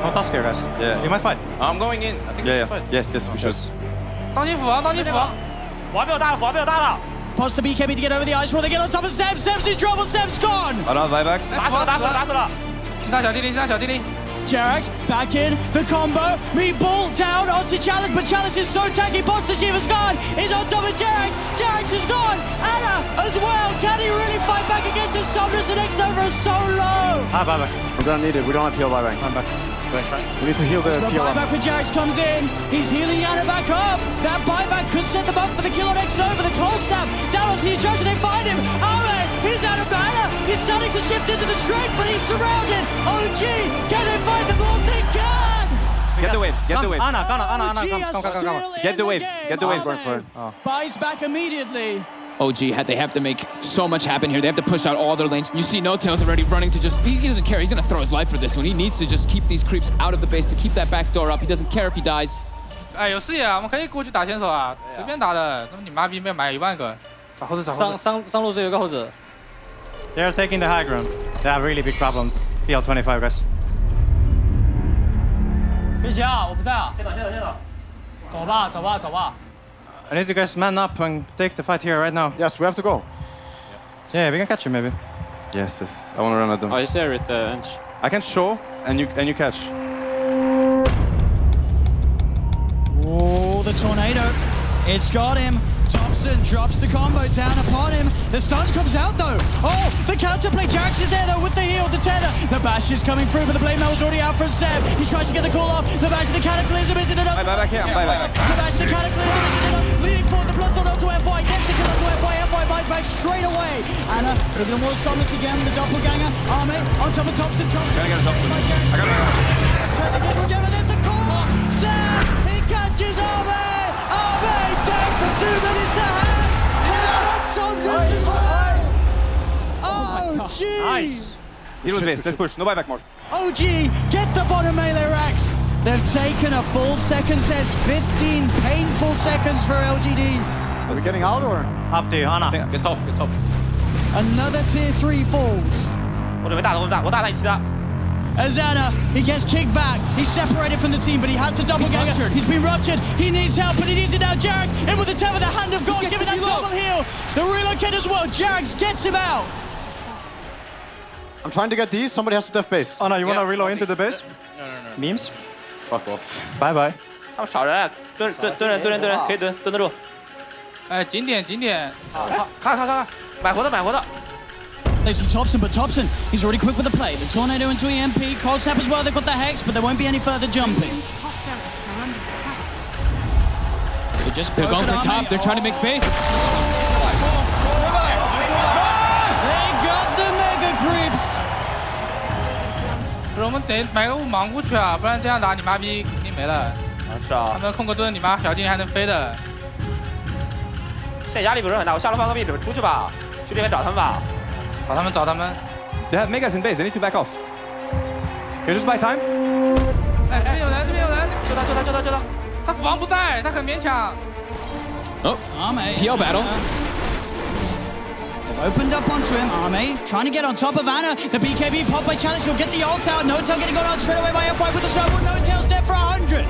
No task here, guys. Yeah. You might fight. I'm going in. I think we should fight. Yes, we should. 当心斧王，当心斧王。斧王被我大了。 Pause the BKB to get over the ice wall. They get on top of Sebs. Sebs in trouble. Sebs gone. Hold on, buyback. 打死了。去杀小精灵。 Jerax back in the combo. Meatball down onto Chalice, but Chalice is so tanky. Boss the Shiva's gone. He's on top of Jerax. Jerax is gone. Anna as well. Can he really fight back against the Somnus? And X-Nova is so low. Buyback. We're gonna need it. We don't have PL buyback. I'm back. We need to heal the The PL. buyback for Jerax comes in. He's healing Anna back up. That buyback could set them up for the kill on X-Nova. The cold snap down onto the attraction. They find him. Ame, he's out of mana. He's starting to shift into the straight, but he's surrounded. OG, can they find the ball? They can. Get the waves. Get the waves. Anna, Come. still Get the in waves. game. Get the waves. Arsen buys back immediately. OG they have to make so much happen here. They have to push out all their lanes. You see No Tails already running to just, he doesn't care. He's going to throw his life for this one. He needs to just keep these creeps out of the base to keep that back door up. He doesn't care if he dies. 哎，有视野啊，我们可以过去打先手啊，随便打的。那么你妈逼没有买1万个，找后置。上路是有一个后置。 They're taking the high ground. They have really big problem. PL 25, guys. 别急啊，我不在啊。先打。走吧。 I need you guys man up and take the fight here right now. Yes, we have to go. Yeah, we can catch him maybe. Yes. I want to run at them. Oh, he's there with the Ench. I can show and you catch. Oh, the tornado. It's got him. Thompson drops the combo down upon him. The stun comes out though. Oh, the counterplay. Jerax is there though with the heal, the tether. The bash is coming through, but the blade mail is already out from Seb. He tries to get the call off. The bash of the cataclysm isn't enough. Buy back here. Buy back. The bash of the cataclysm isn't enough. Leading forward, the Bloodthorn onto FY. Gets the kill onto FY. FY buys back straight away. Anna, a little more Somnus again. The doppelganger. Arme on top of Thompson. Gotta get a Thompson. I got it. Turns again from Gemma. There's the call. Seb, he catches Arme. Arme dead for 2 minutes to hand. Somnus as well. Oh, jeez. Nice. Deal with this. Let's push. No buyback more. OG, get the bottom melee Rax. They've taken a full second set, 15 painful seconds for LGD. Are we getting out or? Up to you, Anna. Get top. Another tier 3 falls. 我准备大，我大他一踢他。 As Anna, he gets kicked back. He's separated from the team, but he has the doppelganger. He's been ruptured. He needs help, but he needs it now. Jerax in with the tether, the hand of God, giving that double heal. The relocate as well. Jerax gets him out. I'm trying to get these. Somebody has to def base. Anna, you wanna reload into the base? No. Memes? Fuck off. Bye bye. 他们少人，蹲人，可以蹲得住。哎，景点，看，买活的。 They see Thompson, but Thompson, he's already quick with the play. The tornado into EMP, cold snap as well. They've got the hex, but there won't be any further jumping. They're going for top. They're trying to make space. They got the mega creeps. 不是，我们得买个盲菇去啊，不然这样打你妈逼肯定没了。是啊。他们控个盾，你妈小精灵还能飞的。现在压力不是很大，我下路放个币，你们出去吧，去这边找他们吧。找他们。 They have megas in base. They need to back off. Can you just buy time? 哎，这边有人，救他！他斧王不在，他很勉强。 Oh, PL battle. Opened up onto him, Arme, trying to get on top of Anna. The BKB popped by Chalice, he'll get the ult out. No Tail getting got out straight away by FY with the snowball. No Tail's dead for 100.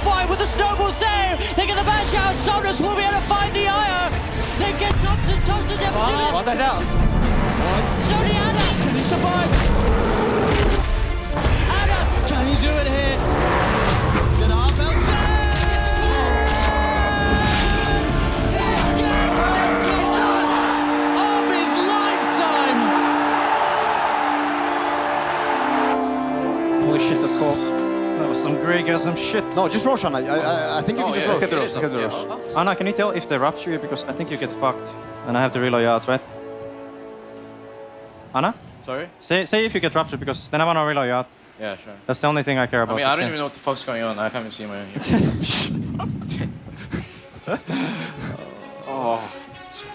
FY with the snowball save. They get the bash out. Somnus will be able to find the IO. They get Thompson dead for 2 minutes. 王在下。 Sony Anna, can he survive? Anna, can he do it here? It's an RFL save. Holy shit, that's cool. That was some Greg-asm shit. No, just rush, Anna. I think you can just rush. Let's get the rush. Anna, can you tell if they rupture you? Because I think you get fucked. And I have to reload you out, right? Anna? Sorry? Say if you get ruptured, because then I want to reload you out. Yeah, sure. That's the only thing I care about. I mean, I don't even know what the fuck's going on. I haven't seen my Oh.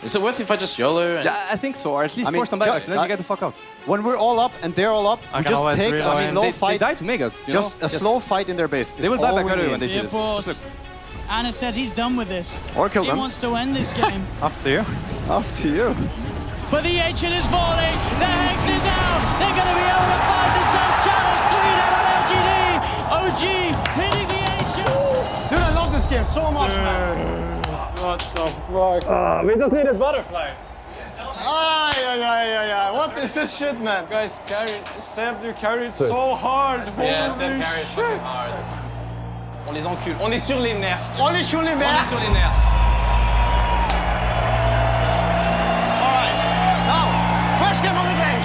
Is it worth if I just YOLO? Yeah, I think so, or at least force some buybacks, and then you get the fuck out. When we're all up and they're all up, we just take a slow fight. They die to Megas. Just a slow fight in their base. They will buy back early when they see this. Anna says he's done with this. Or kill them. He wants to end this game. Up to you. Up to you. But the ancient is falling. The Hex is out. They're going to be able to find themselves challenge 3 down on LGD. OG hitting the ancient. Dude, I love this game so much, man. What the fuck? We just needed butterfly. What is this shit, man? Guys, Seb, you carried so hard. Yeah, Seb carried fucking hard. On les encule. On est sur les nerfs. On est sur les nerfs. On est sur les nerfs. All right. Now, first game of the day.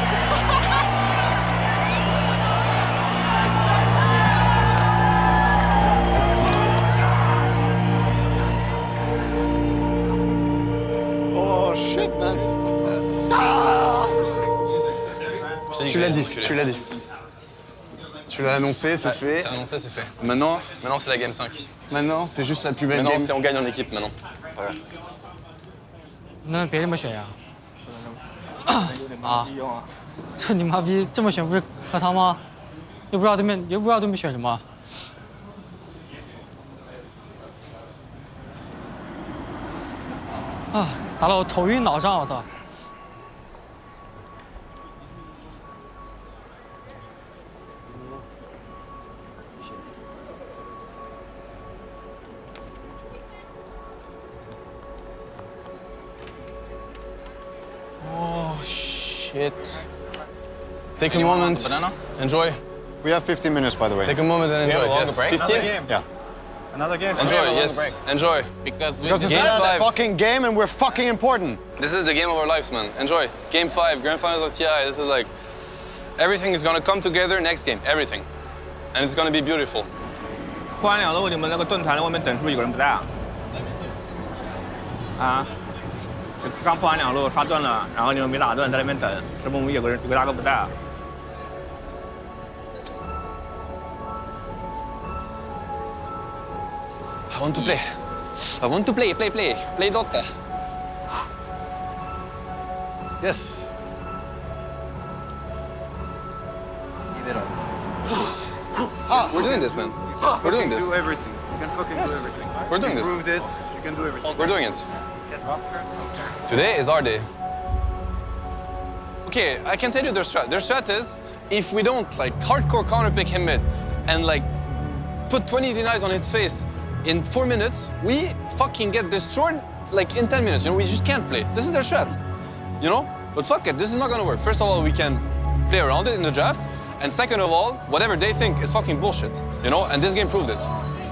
Oh shit, man. Tu l'as dit, tu l'as dit. Tu l'as annoncé, c'est fait. C'est annoncé, c'est fait. Maintenant, c'est la game 5. maintenant, c'est juste la plus belle Maintenant, game. c'est on gagne en équipe maintenant. Voilà. 那别这么选呀！啊！这你妈逼这么选不是喝汤吗？又不知道对面选什么。啊！打得我头晕脑胀，我操！ Oh shit. Take a moment. Banana? Enjoy. We have 15 minutes, by the way. Take a moment and enjoy. have a longer Yes. break? 15? Yeah. Another game. Enjoy, We have a yes. longer break. Enjoy. Because Because it's Game a five. fucking game and we're fucking important. This is the game of our lives, man. Enjoy. Game 5, Grand Finals of TI. This is like, everything is gonna come together next game. Everything. And it's gonna be beautiful. 破完2路，你们那个盾团在外面等，是不是有个人不在啊？啊？就刚破完2路刷盾了，然后你们没打盾，在那边等，是不是我们有个大哥不在啊？ I want to play. I want to play. Play Dota. Yes. We're doing this, man. We're doing this. Do everything. You can fucking do everything. We're doing You this. proved it. You can do everything. We're doing it. Today is our day. Okay, I can tell you their strat. Their strat is, if we don't like hardcore counterpick him mid and like put 20 denies on his face in 4 minutes, we fucking get destroyed like in 10 minutes. You know, we just can't play. This is their strat, you know? But fuck it, this is not gonna work. First of all, we can play around it in the draft. And second of all, whatever they think is fucking bullshit, you know? And this game proved it.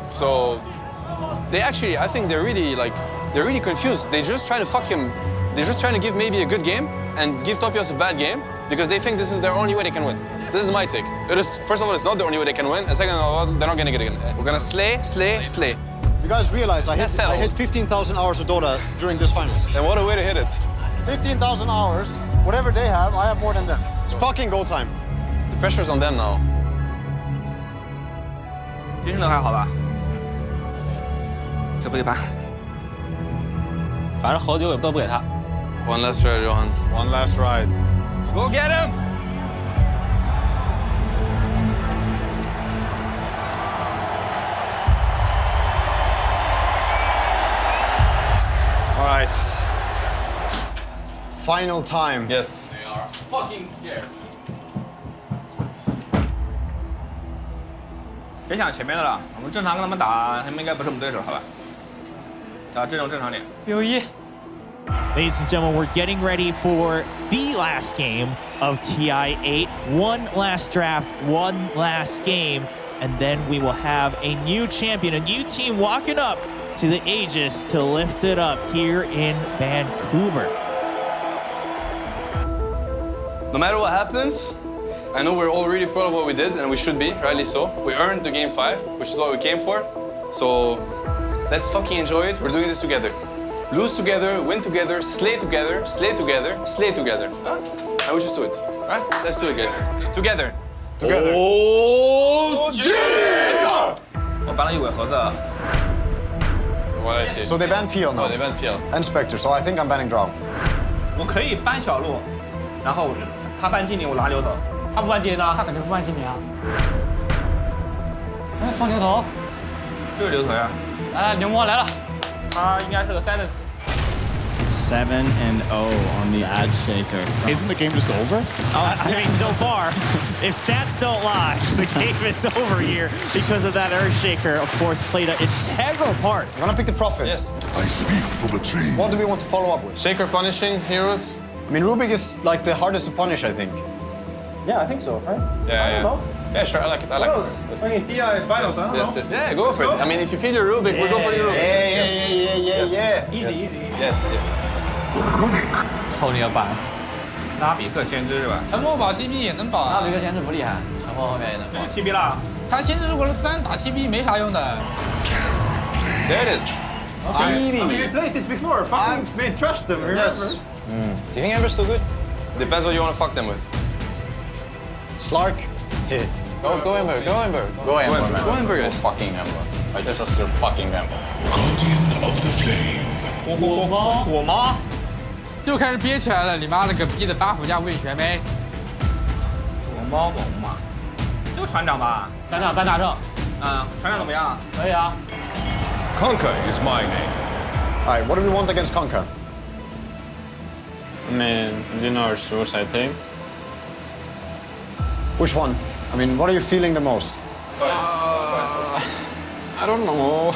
So, they actually, I think they're really confused. They just try to fuck him. They're just trying to give maybe a good game and give Topios a bad game because they think this is their only way they can win. This is my take. It is, first of all, it's not the only way they can win. And second of all, they're not gonna get it again. We're gonna slay. You guys realize I hit 15,000 hours of Dota during this finals. And what a way to hit it. 15,000 hours, whatever they have, I have more than them. It's fucking go time. The pressure's on them now. 精神头还好吧？这不一般。反正喝酒也都不给他。 One last ride, Johan. One last ride. Go get him! All right. Final time. Yes. They are fucking scared. 别想前面的了，我们正常跟他们打，他们应该不是我们对手，好吧？打这种正常点。友谊。 Ladies and gentlemen, we're getting ready for the last game of TI8. One last draft, one last game, and then we will have a new champion, a new team walking up to the Aegis to lift it up here in Vancouver. No matter what happens, I know we're all really proud of what we did, and we should be, rightly so. We earned the game 5, which is what we came for. So let's fucking enjoy it. We're doing this together. Lose together, win together, slay together, slay together, slay together. Huh? And we just do it, right? Let's do it, guys. Together. Together. OG! Let's go! 我搬了一尾盒子。 What I see? So they banned Peel now. Oh, they banned Peel. And Spectre, so I think I'm banning Drow. 我可以搬小路，然后他搬精灵，我拿牛头。他不搬精灵呢？他肯定不搬精灵啊。哎，放牛头。就是牛头呀。哎，牛魔来了，他应该是个 silence。 7-0 on the Ad Shaker. Isn't the game just over? I mean, so far, if stats don't lie, the game is over here because of that Earthshaker, of course, played an integral part. I'm gonna pick the Prophet. Yes. I speak for the team. What do we want to follow up with? Shaker punishing heroes? I mean, Rubik is like the hardest to punish, I think. Yeah, I think so, right? Yeah. Yeah, sure, I like it. I like it. Yes. I mean, TI finals, Yes. Yeah, go for it. I mean, if you feel your Rubik, we'll go for your Rubik. Yeah. Easy. Yes. 抽你个板。拉比克先知是吧？沉默保 TB 也能保。拉比克先知不厉害，沉默后面也能保。TB 啦。他先知如果是3打 TB 没啥用的。 There it is. I mean, we played this before. Fucking made trust them, remember? Yes. Do you think Ember's still good? Depends what you want to fuck them with. Slark, hit. Go Ember. Go Ember, guys. Fucking Ember. I trust your fucking Ember. Guardian of the Flame. 火猫。又开始憋起来了，你妈了个逼的8伏加无影拳没？火猫猛犸，就船长吧。船长搬大正。船长怎么样？可以啊。 Conquer is my name. Alright, what do we want against Conquer? I mean, our suicide team. Which one? I mean, what are you feeling the most? I don't know.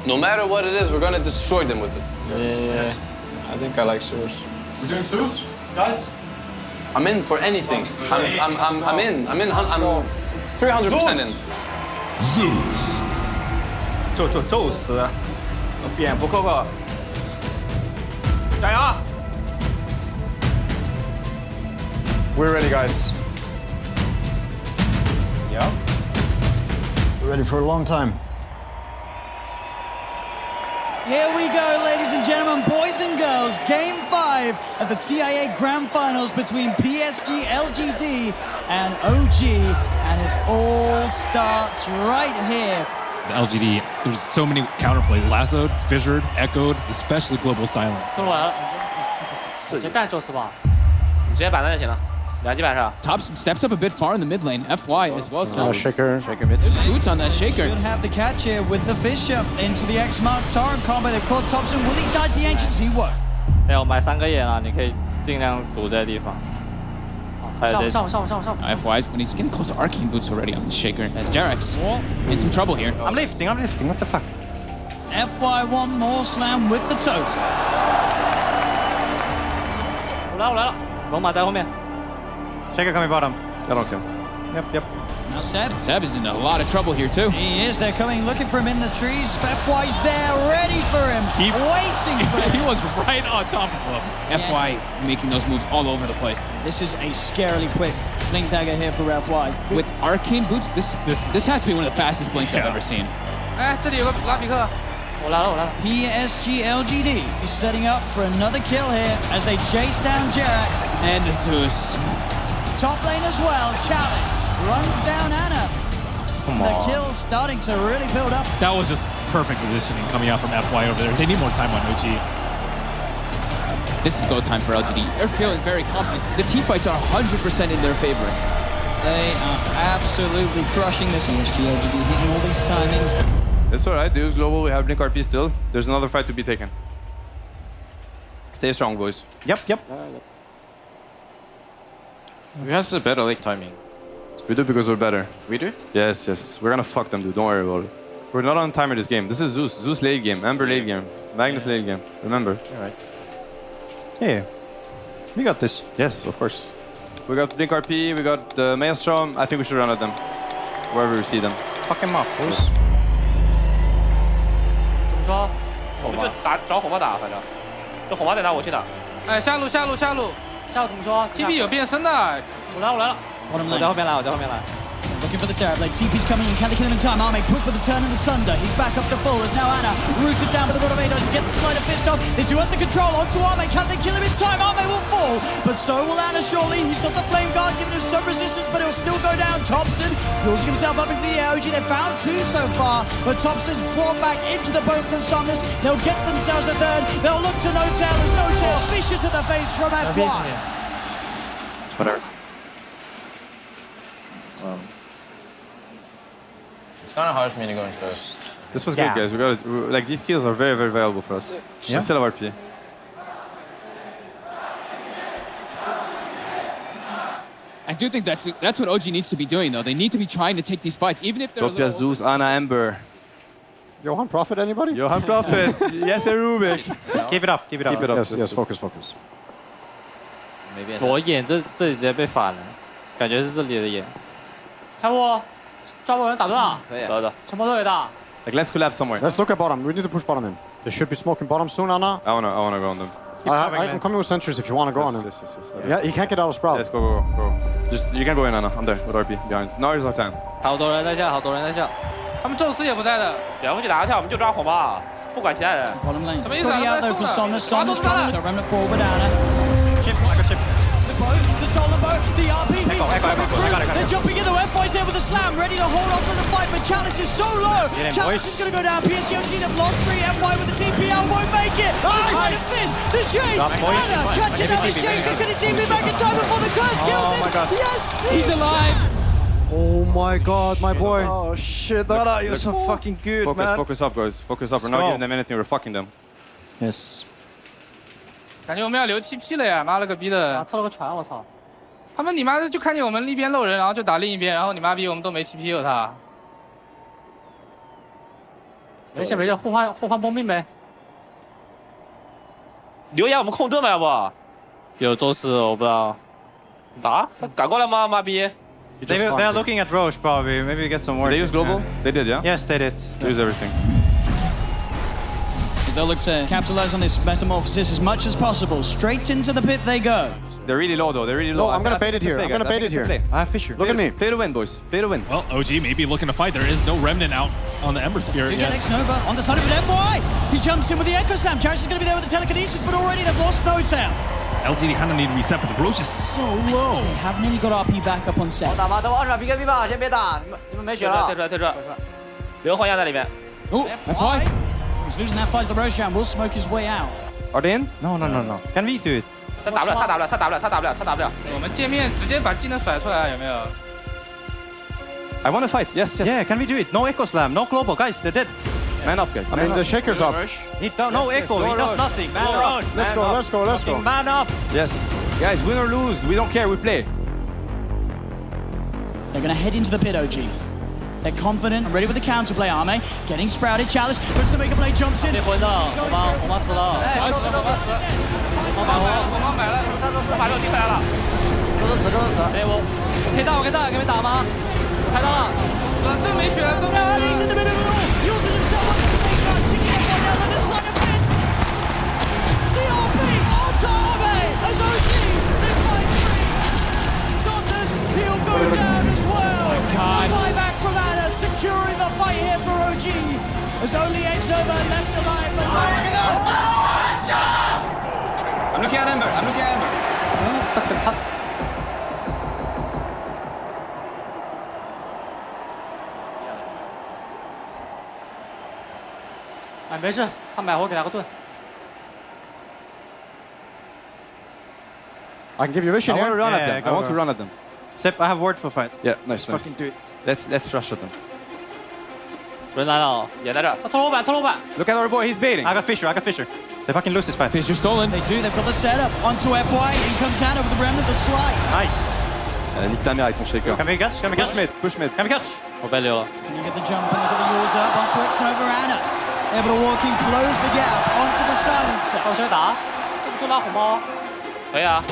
No matter what it is, we're gonna destroy them with it. Yeah. I think I like Zeus. We're doing Zeus? Guys? I'm in for anything. I'm in. I'm 300% in. Zeus. 宙斯，蝙蝠哥哥，加油！ We're ready, guys. Yeah. We're ready for a long time. Here we go, ladies and gentlemen, boys and girls. Game 5 of the TIA Grand Finals between PSG LGD and OG. And it all starts right here. The LGD, there's so many counterplays. Lassoed, fissured, echoed, especially Global Silence. 收完了，直接干宙斯吧，你直接板上就行了，2级板上。 Thompson steps up a bit far in the mid lane. FY as well. So Shaker mid. There's boots on that Shaker. Should have the catch here with the fish up into the X-Mark Torrent combo. They've caught Thompson. Will he dodge the Ancients? He won't. 对，我买3个眼了，你可以尽量堵这个地方。上。 FY's when he's getting close to Arcane Boots already on the Shaker. As Jarex in some trouble here. I'm lifting. What the fuck? FY one more slam with the tote. 我来了。龙马在后面。 Shaker coming bottom. I don't kill. Yep. Now Seb. And Seb is in a lot of trouble here too. He is. They're coming looking for him in the trees. FY's there, ready for him. Waiting for him. He was right on top of him. FY making those moves all over the place. This is a scarily quick blink dagger here for FY. With Arcane Boots, this has to be one of the fastest blinks I've ever seen. 哎，这里有个拉比克，我来了。 PSG LGD is setting up for another kill here as they chase down Jerax. And Zeus. Top lane as well, challenge. Runs down Anna. The kill's starting to really build up. That was just perfect positioning coming out from FY over there. They need more time on OG. This is go time for LGD. They're feeling very confident. The team fights are 100% in their favor. They are absolutely crushing this. PSG LGD hitting all these timings. It's alright, dude. Global, we have Blink RP still. There's another fight to be taken. Stay strong, boys. Yep. We have a better late timing. We do because we're better. We do? Yes. We're gonna fuck them, dude. Don't worry about it. We're not on timer this game. This is Zeus. Zeus late game. Ember late game. Magnus late game. Remember. Alright. Yeah. We got this. Yes, of course. We got Blink RP. We got Maelstrom. I think we should run at them. Wherever we see them. Fuck them up, boys. 怎么说？我们就找火猫打，反正这火猫在哪我去打。哎，下路怎么说 ？TB 有变身的。我来了。我在后面来。Looking for the Terrorblade. TP's coming in. Can they kill him in time? Arme quick with the turn and the Sunder. He's back up to full. As now Ana rooted down by the Rotovator. She gets the slider fist off. They do have the control onto Arme. Can they kill him in time? Arme will fall, but so will Ana surely. He's got the Flame Guard giving him some resistance, but he'll still go down. Thompson building himself up into the air. OG, they've found two so far, but Thompson's brought back into the boat from Somnus. They'll get themselves a third. They'll look to No-Tail as No-Tail Fisher to the face from F1. Whatever. It's kind of hard for me to go in first. This was good, guys. We got it. Like, these kills are very, very valuable for us. We still have RP. I do think that's what OG needs to be doing, though. They need to be trying to take these fights, even if they're Topia, Zeus, Ana, Ember. Johan Prophet, anybody? Johan Prophet. Yes, Rubik. Keep it up, keep it up. Keep it up. Yes, focus, focus. 我眼这里直接被反了，感觉是这里的眼。开幕，抓捕人打断啊！可以，走。城堡队也打。Like, let's collapse somewhere. Let's look at bottom. We need to push bottom in. They should be smoking bottom soon, Ana. I wanna go on them. I'm coming with sentries if you want to go on him. Yes. Yeah, he can't get out of Sprout. Let's go. Just, you can go in, Ana. I'm there with RP behind. Now is our time. 好多人在下，好多人在下。他们宙斯也不在的。别不去打个跳，我们就抓红吧，不管其他人。什么意思啊？他们在送的。抓都是他的。 The stolen boat, the RP, they're jumping in, the F5's there with a slam, ready to hold on for the fight, but Chalice is so low. Chalice is going to go down. PSG, they've lost 3. FY with the TPL won't make it. Trying to fish the Shades. Ana catching out the Shades. Could he TP back in time before the curse kills him? Yes, he's alive. Oh my god, my boy. Oh shit, Ana, you're so fucking good, man. Focus up, guys. Focus up. We're not giving them anything. We're fucking them. Yes. 感觉我们要留TP了呀！妈了个逼的！凑了个船，我操！他们你妈的就看见我们一边漏人，然后就打另一边，然后你妈逼我们都没 TP 有他。没事，互换bomb兵呗。留言我们控盾吧，要不？有宙斯，我不知道。打？他赶过来吗？妈逼！ They are looking at Roche probably. Maybe we get some more. Did they use global? They did, yeah? Yes, they did. They used everything. They'll look to capitalize on this metamorphosis as much as possible. Straight into the pit they go. They're really low, though. They're really low. No, I'm going to bait it here. I'm going to bait it here. I have Fisher. Look at me. Play to win, boys. Play to win. Well, OG may be looking to fight. There is no Remnant out on the Ember Spirit You yet. get X-Nova on the side of it. FY! He jumps in with the Echo Slam. Charish is going to be there with the telekinesis, but already they've lost No-Tail. LGD kind of need to reset, but the Roach is so low. They have nearly got RP back up on set. 打吧，都二十把 B 跟 B 吧，先别打，你们没血了。退出，留幻象在里面。Oh, FY! He's losing that fight. The Roshan will smoke his way out. Are they in? No. Can we do it? 他打不了。我们见面直接把技能甩出来，有没有 I want to fight. Yes. Yeah, can we do it? No Echo Slam, no Global. Guys, they're dead. Man up, guys. I mean, the Shaker's up. No Echo, he does nothing. Man up. Let's go. Man up. Yes. Guys, win or lose, we don't care. We play. They're going to head into the pit, OG. They're confident and ready with the counterplay. Arme getting sprouted. Chalice looks to make a play, jumps in. 被昏的，红妈死了。红妈买了，把肉踢回来了。宙斯死。哎，我可以打，给没打吗？开到了。都没血了，都没血了。He's in the middle of it all. Uses himself on the face guard. Taking it down like a son of a bitch. The RP onto Arme as OG. They fight free. Saunders, he'll go down as well. Buyback from Ana, securing the fight here for OG. There's only X-Nova left alive. I'm looking at Ember.他 哎，没事，他买活给他个盾。 I can give you vision here. I want to run at them. Sep, I have word for fight. Yeah, nice. Fucking do it. Let's rush at them. 人来了，也在这儿。他偷楼板。 Look at our boy, he's baiting. I got Fisher. They fucking lose this fight. Fisher stolen. They do, they've got the setup onto FY. In comes Ana with the remnant, the slide. Nice. Nique ta mère avec ton shaker. Can we catch? Push mid. Can we catch? 我被溜了。 Can you get the jump and look at the yours up onto X-Nova Ana. Able to walk in, close the gap onto the silencer. 我谁打？就拉红包。可以啊。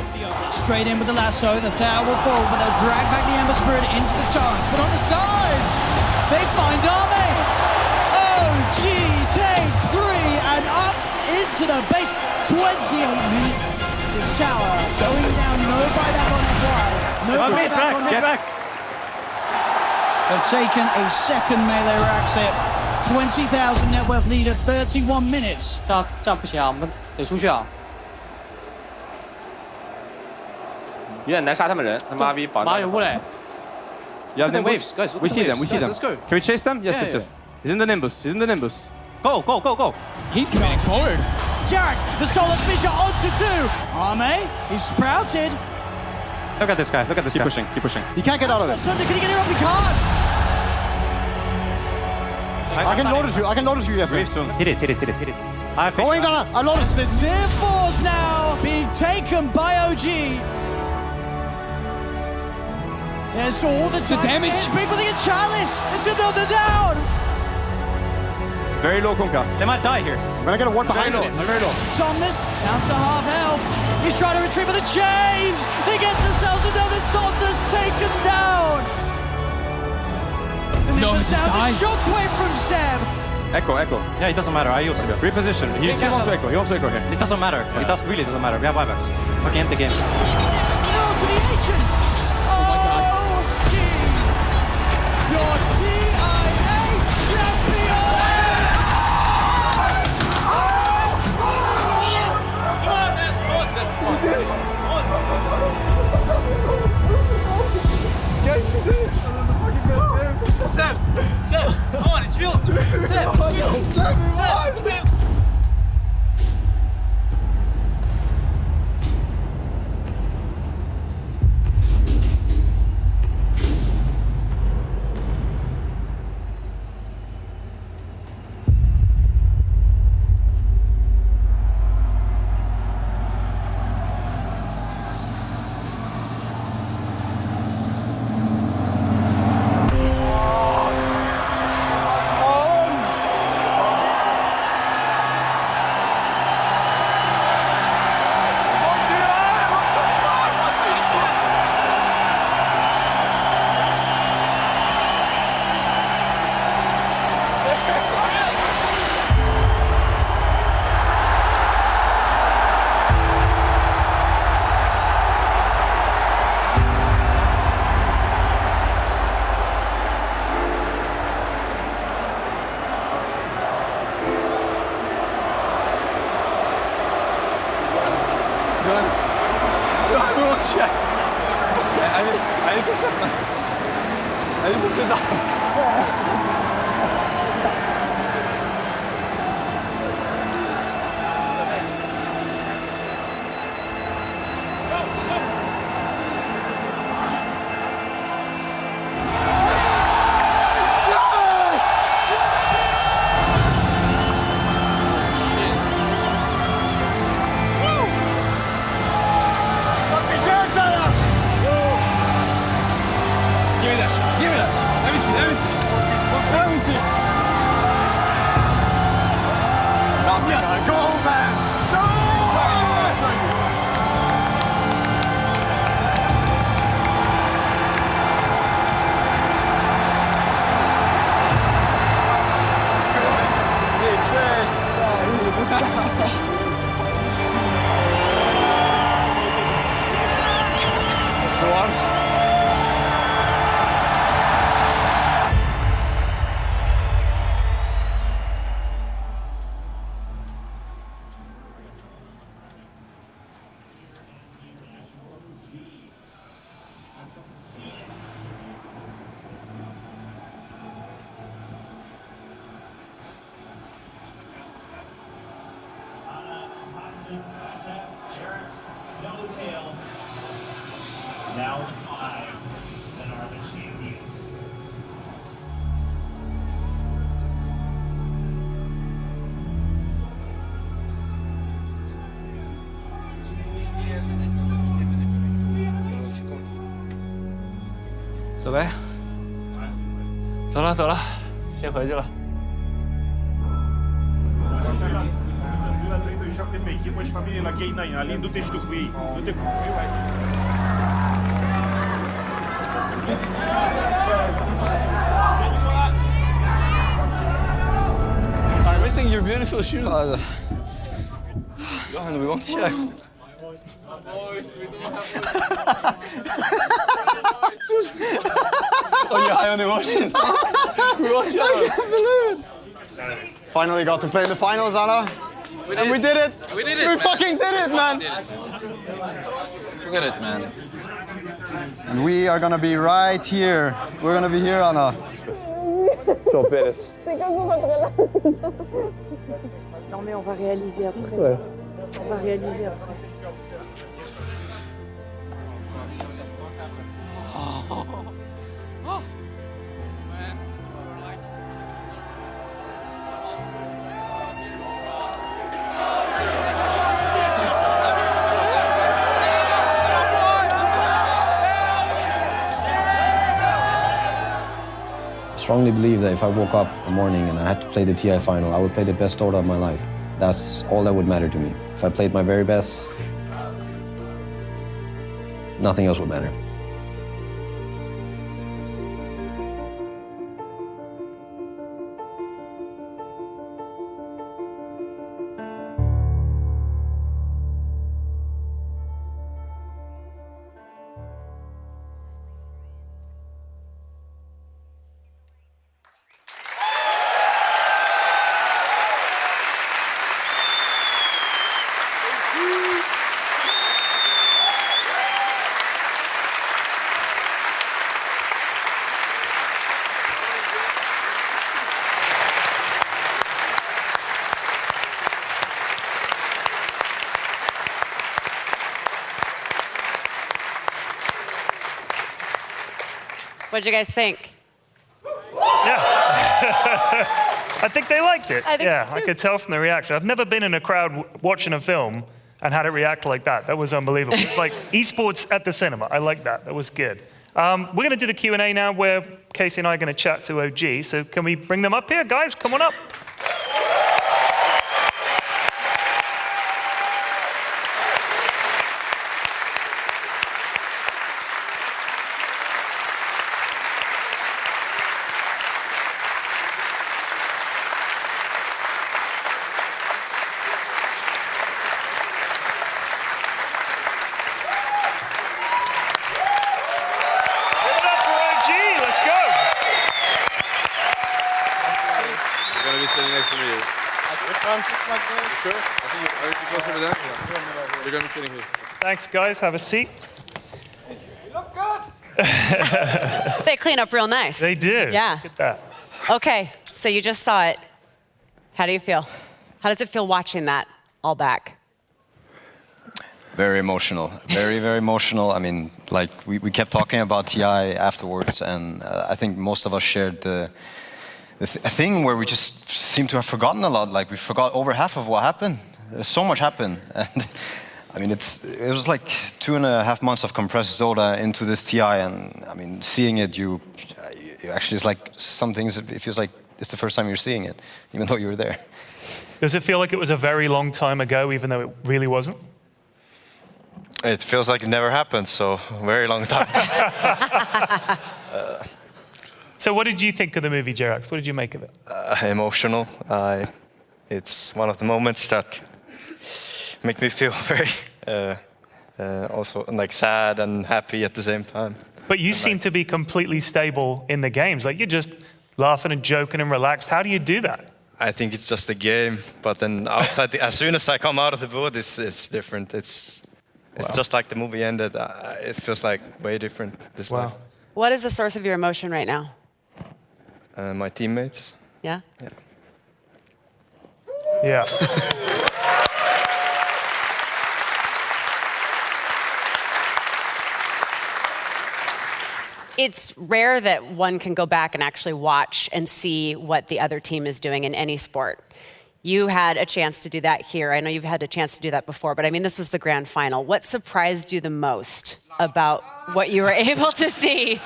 Straight in with the lasso, the tower will fall, but they'll drag back the Ember Spirit into the torrent. But on the side, they find Arme. OG take 3 and up into the base. 28 minutes. This tower going down, no buyback on FY. No buyback on Get back. have taken a second melee rack set. 20,000 net worth lead at 31 minutes. 这样不行啊，我们得出去啊！有点难杀他们人，他妈逼保。马有雾嘞。 You have them waves. Guys, We see them. We see them. Let's go. Can we chase them? Yes, Yeah, yes, yes. He's in the Nimbus. He's in the Nimbus. Go, go, go, go. He's committing forward. Jared, the Solar Fissure onto 2. Arme, he's sprouted. Look at this guy. Look at this guy. Keep pushing. Keep pushing. He can't get out of it. Sunder, can he get it off? He can't. I can load it you. I can load it you, yes. Wave soon. Hit it, hit it, hit it, hit it. Oh, ain't gonna. I loaded The tier 4's now being taken by OG. Yes, all the time. damage. Big with the chalice. It's another down. Very low, Kunkka. They might die here. I'm gonna get a ward behind him. Very low. Somnus down to half health. He's trying to retrieve with the chains. They get themselves another Somnus taken down. And No, the he just sound dies. of shockwave from Seb. Echo, echo. Yeah, it doesn't matter. I use it. Reposition. He still wants to echo. He wants to echo here. It doesn't matter. It does really doesn't matter. We have buybacks. Fucking end the game. No, to the ancient. Oh my God. OG. Your TIA champion. Guys, you did it. The fucking best game. Seb, come on, it's real. Seb, it's real. I need to sit down. Now 5 that are the champions.走呗，走了走了，先回去了。 Depois família aqui além do texto qui. I'm missing your beautiful shoes. Johan, we won't check. Oh ja, man, emotions. I can't believe it. Finally got to play in the finals, Anna. And we did it. We did it. We fucking did it, man. Forget it, man. And we are gonna be right here. We're gonna be here, Anna. Sur Pérez. Non mais on va réaliser après. Ouais. On va réaliser après. I strongly believe that if I woke up in the morning and I had to play the TI final, I would play the best Dota of my life. That's all that would matter to me. If I played my very best, nothing else would matter. What'd you guys think? Yeah. I think they liked it. I think so, I too. could tell from the reaction. I've never been in a crowd watching a film and had it react like that. That was unbelievable. It's like esports at the cinema. I like that. That was good. We're going to do the Q&A now where Casey and I are going to chat to OG. So can we bring them up here? Guys, come on up. You're gonna be sitting here. Thanks, guys. Have a seat. They clean up real nice. They do. Yeah. Look at that. Okay, so you just saw it. How do you feel? How does it feel watching that all back? Very emotional, very, very emotional. I mean, like we kept talking about TI afterwards, and I think most of us shared a thing where we just seem to have forgotten a lot. Like we forgot over half of what happened. So much happened, and I mean, it was like 2.5 months of compressed Dota into this TI, and I mean, seeing it, you actually, it's like some things. It feels like it's the first time you're seeing it, even though you were there. Does it feel like it was a very long time ago, even though it really wasn't? It feels like it never happened, so a very long time. So what did you think of the movie, Jerax? What did you make of it? Emotional. It's one of the moments that make me feel very also like sad and happy at the same time. But you seem to be completely stable in the games. Like you're just laughing and joking and relaxed. How do you do that? I think it's just a game, but then outside, as soon as I come out of the booth, it's different. It's just like the movie ended. It feels like way different this life. What is the source of your emotion right now? My teammates. Yeah? Yeah. Yeah. It's rare that one can go back and actually watch and see what the other team is doing in any sport. You had a chance to do that here. I know you've had a chance to do that before, but I mean, this was the grand final. What surprised you the most about what you were able to see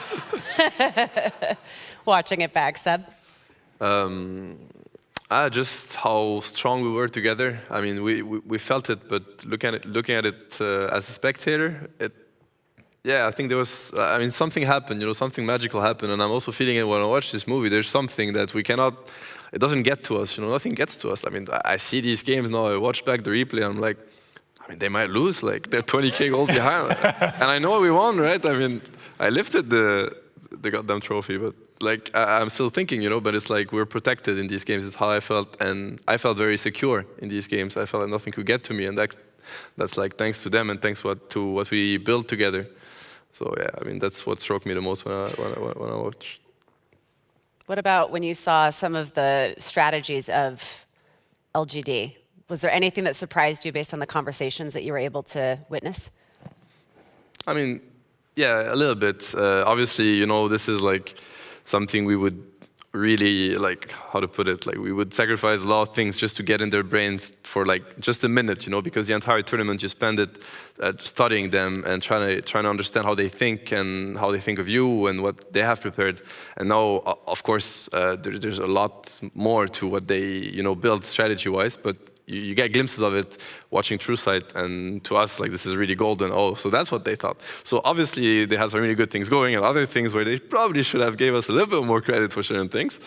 watching it back, Seb? Just how strong we were together. I mean, we felt it, but looking at it as a spectator, I think there was, something happened, something magical happened, and I'm also feeling it when I watch this movie. There's something that we cannot, it doesn't get to us, nothing gets to us. I mean, I see these games now, I watch back the replay, I'm like, they might lose, like, they're 20K gold behind. And I know we won, right? I mean, I lifted the the goddamn trophy. But like I'm still thinking, you know. But it's like we're protected in these games. It's how I felt, and I felt very secure in these games. I felt like nothing could get to me, and that's like thanks to them and thanks to what we built together. So yeah, I mean that's what struck me the most when I watched. What about when you saw some of the strategies of LGD? Was there anything that surprised you based on the conversations that you were able to witness? I mean, yeah, a little bit. Obviously, you know, this is like something we would really, like, how to put it, like we would sacrifice a lot of things just to get in their brains for like just a minute, you know, because the entire tournament you spend it studying them and trying to understand how they think and how they think of you and what they have prepared. And now, of course, there's a lot more to what they, you know, build strategy-wise, but you get glimpses of it watching TrueSight, and to us, like, this is really golden. Oh, so that's what they thought. So obviously, they had some really good things going, and other things where they probably should have gave us a little bit more credit for certain things.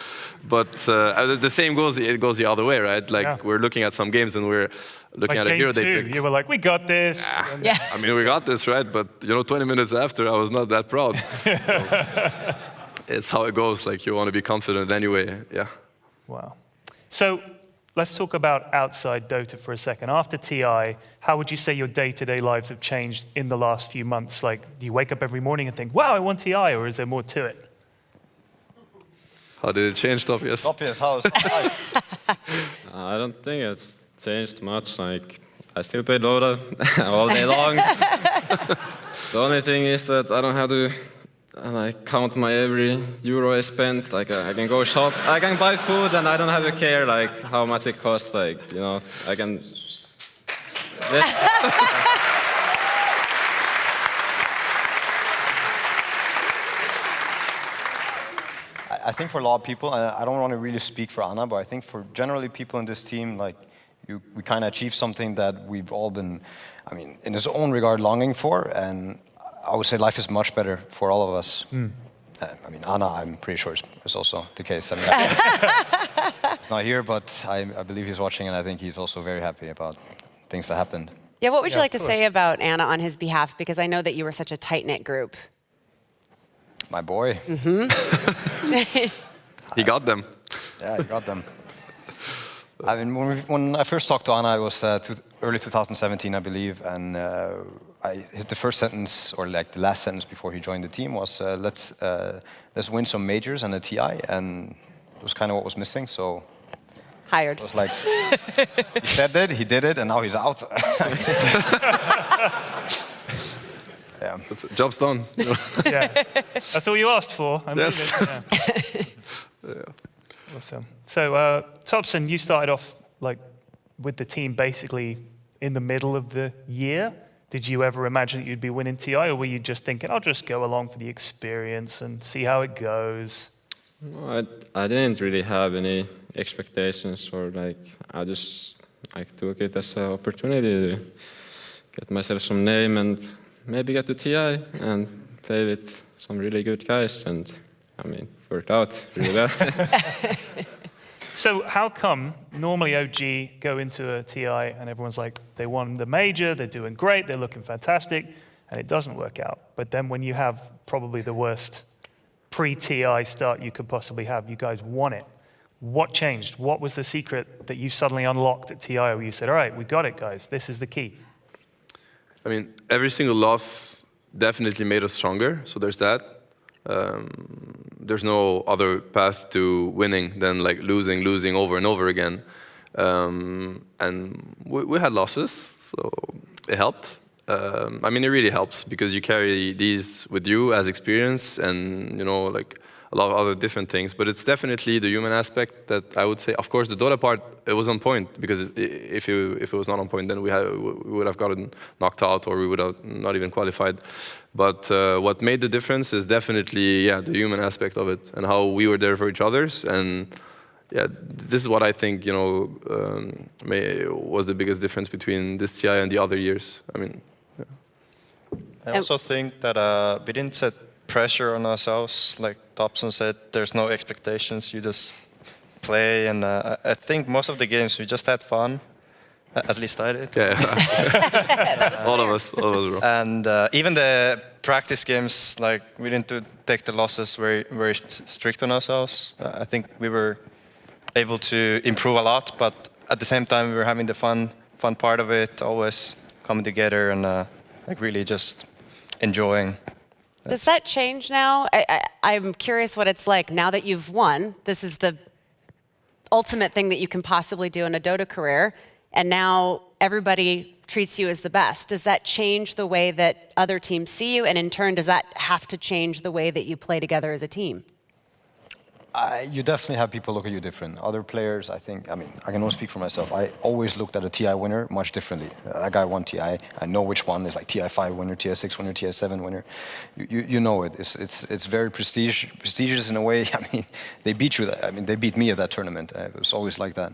But the same goes the other way, right? Like, we're looking at some games, and we're looking like at a hero they game 2, picked. you were like, we got this. Yeah. I mean, we got this, right? But, you know, 20 minutes after, I was not that proud. So, it's how it goes. Like, you want to be confident anyway, yeah. Wow. So, let's talk about outside Dota for a second. After TI, how would you say your day-to-day lives have changed in the last few months? Like, do you wake up every morning and think, wow, I want TI, or is there more to it? How did it change, Topias? Topias, how's life? I don't think it's changed much. Like, I still play Dota all day long. The only thing is that I don't have to count my every euro I spent. Like I can go shop, I can buy food, and I don't have to care like how much it costs. Like, you know, I can. I think for a lot of people, and I don't want to really speak for Anna, but I think for generally people in this team, like we kind of achieved something that we've all been, I mean, in his own regard, longing for, and I would say life is much better for all of us. I mean, Anna, I'm pretty sure is also the case. I mean, he's not here, but I believe he's watching, and I think he's also very happy about things that happened. Yeah, what would you like to say about Anna on his behalf? Because I know that you were such a tight-knit group. My boy. He got them. Yeah, he got them. I mean, when I first talked to Anna, it was early 2017, I believe, and the first sentence, or like the last sentence before he joined the team, was let's win some majors and a TI, and it was kind of what was missing. So hired. It was like he said it, he did it, and now he's out. Yeah, job's done. Yeah, that's all you asked for. I yes. Yeah. Awesome. So, Topson, you started off like with the team basically in the middle of the year. Did you ever imagine that you'd be winning TI, or were you just thinking, I'll just go along for the experience and see how it goes? No, I didn't really have any expectations, or like I just took it as an opportunity to get myself some name and maybe get to TI and play with some really good guys, and I mean, worked out really well. So how come normally OG go into a TI and everyone's like, they won the major, they're doing great, they're looking fantastic, and it doesn't work out. But then when you have probably the worst pre-TI start you could possibly have, you guys won it. What changed? What was the secret that you suddenly unlocked at TI where you said, all right, we got it, guys, this is the key? I mean, every single loss definitely made us stronger, so there's that. There's no other path to winning than like losing over and over again. And we had losses, so it helped. I mean, it really helps because you carry these with you as experience, and you know, like a lot of other different things. But it's definitely the human aspect that I would say. Of course, the Dota part, it was on point, because if it was not on point, then we would have gotten knocked out, or we would have not even qualified. But what made the difference is definitely, yeah, the human aspect of it, and how we were there for each other's. And yeah, this is what I think, you know, was the biggest difference between this TI and the other years. I mean, yeah. I also think that we didn't set pressure on ourselves. Like Topson said, there's no expectations. You just play, and I think most of the games we just had fun. At least I did. Yeah. all of us, bro. And even the practice games, like we didn't take the losses very strict on ourselves. I think we were able to improve a lot, but at the same time we were having the fun part of it, always coming together and like really just enjoying. Does that change now? I'm curious what it's like now that you've won. This is the ultimate thing that you can possibly do in a Dota career, and now everybody treats you as the best. Does that change the way that other teams see you, and in turn, does that have to change the way that you play together as a team? You definitely have people look at you different. Other players, I think, I mean, I can only speak for myself. I always looked at a TI winner much differently. That guy won TI. I know which one is like TI5 winner, TI6 winner, TI7 winner. You know it. It's very prestigious in a way. I mean, they beat you. I mean, they beat me at that tournament. It was always like that.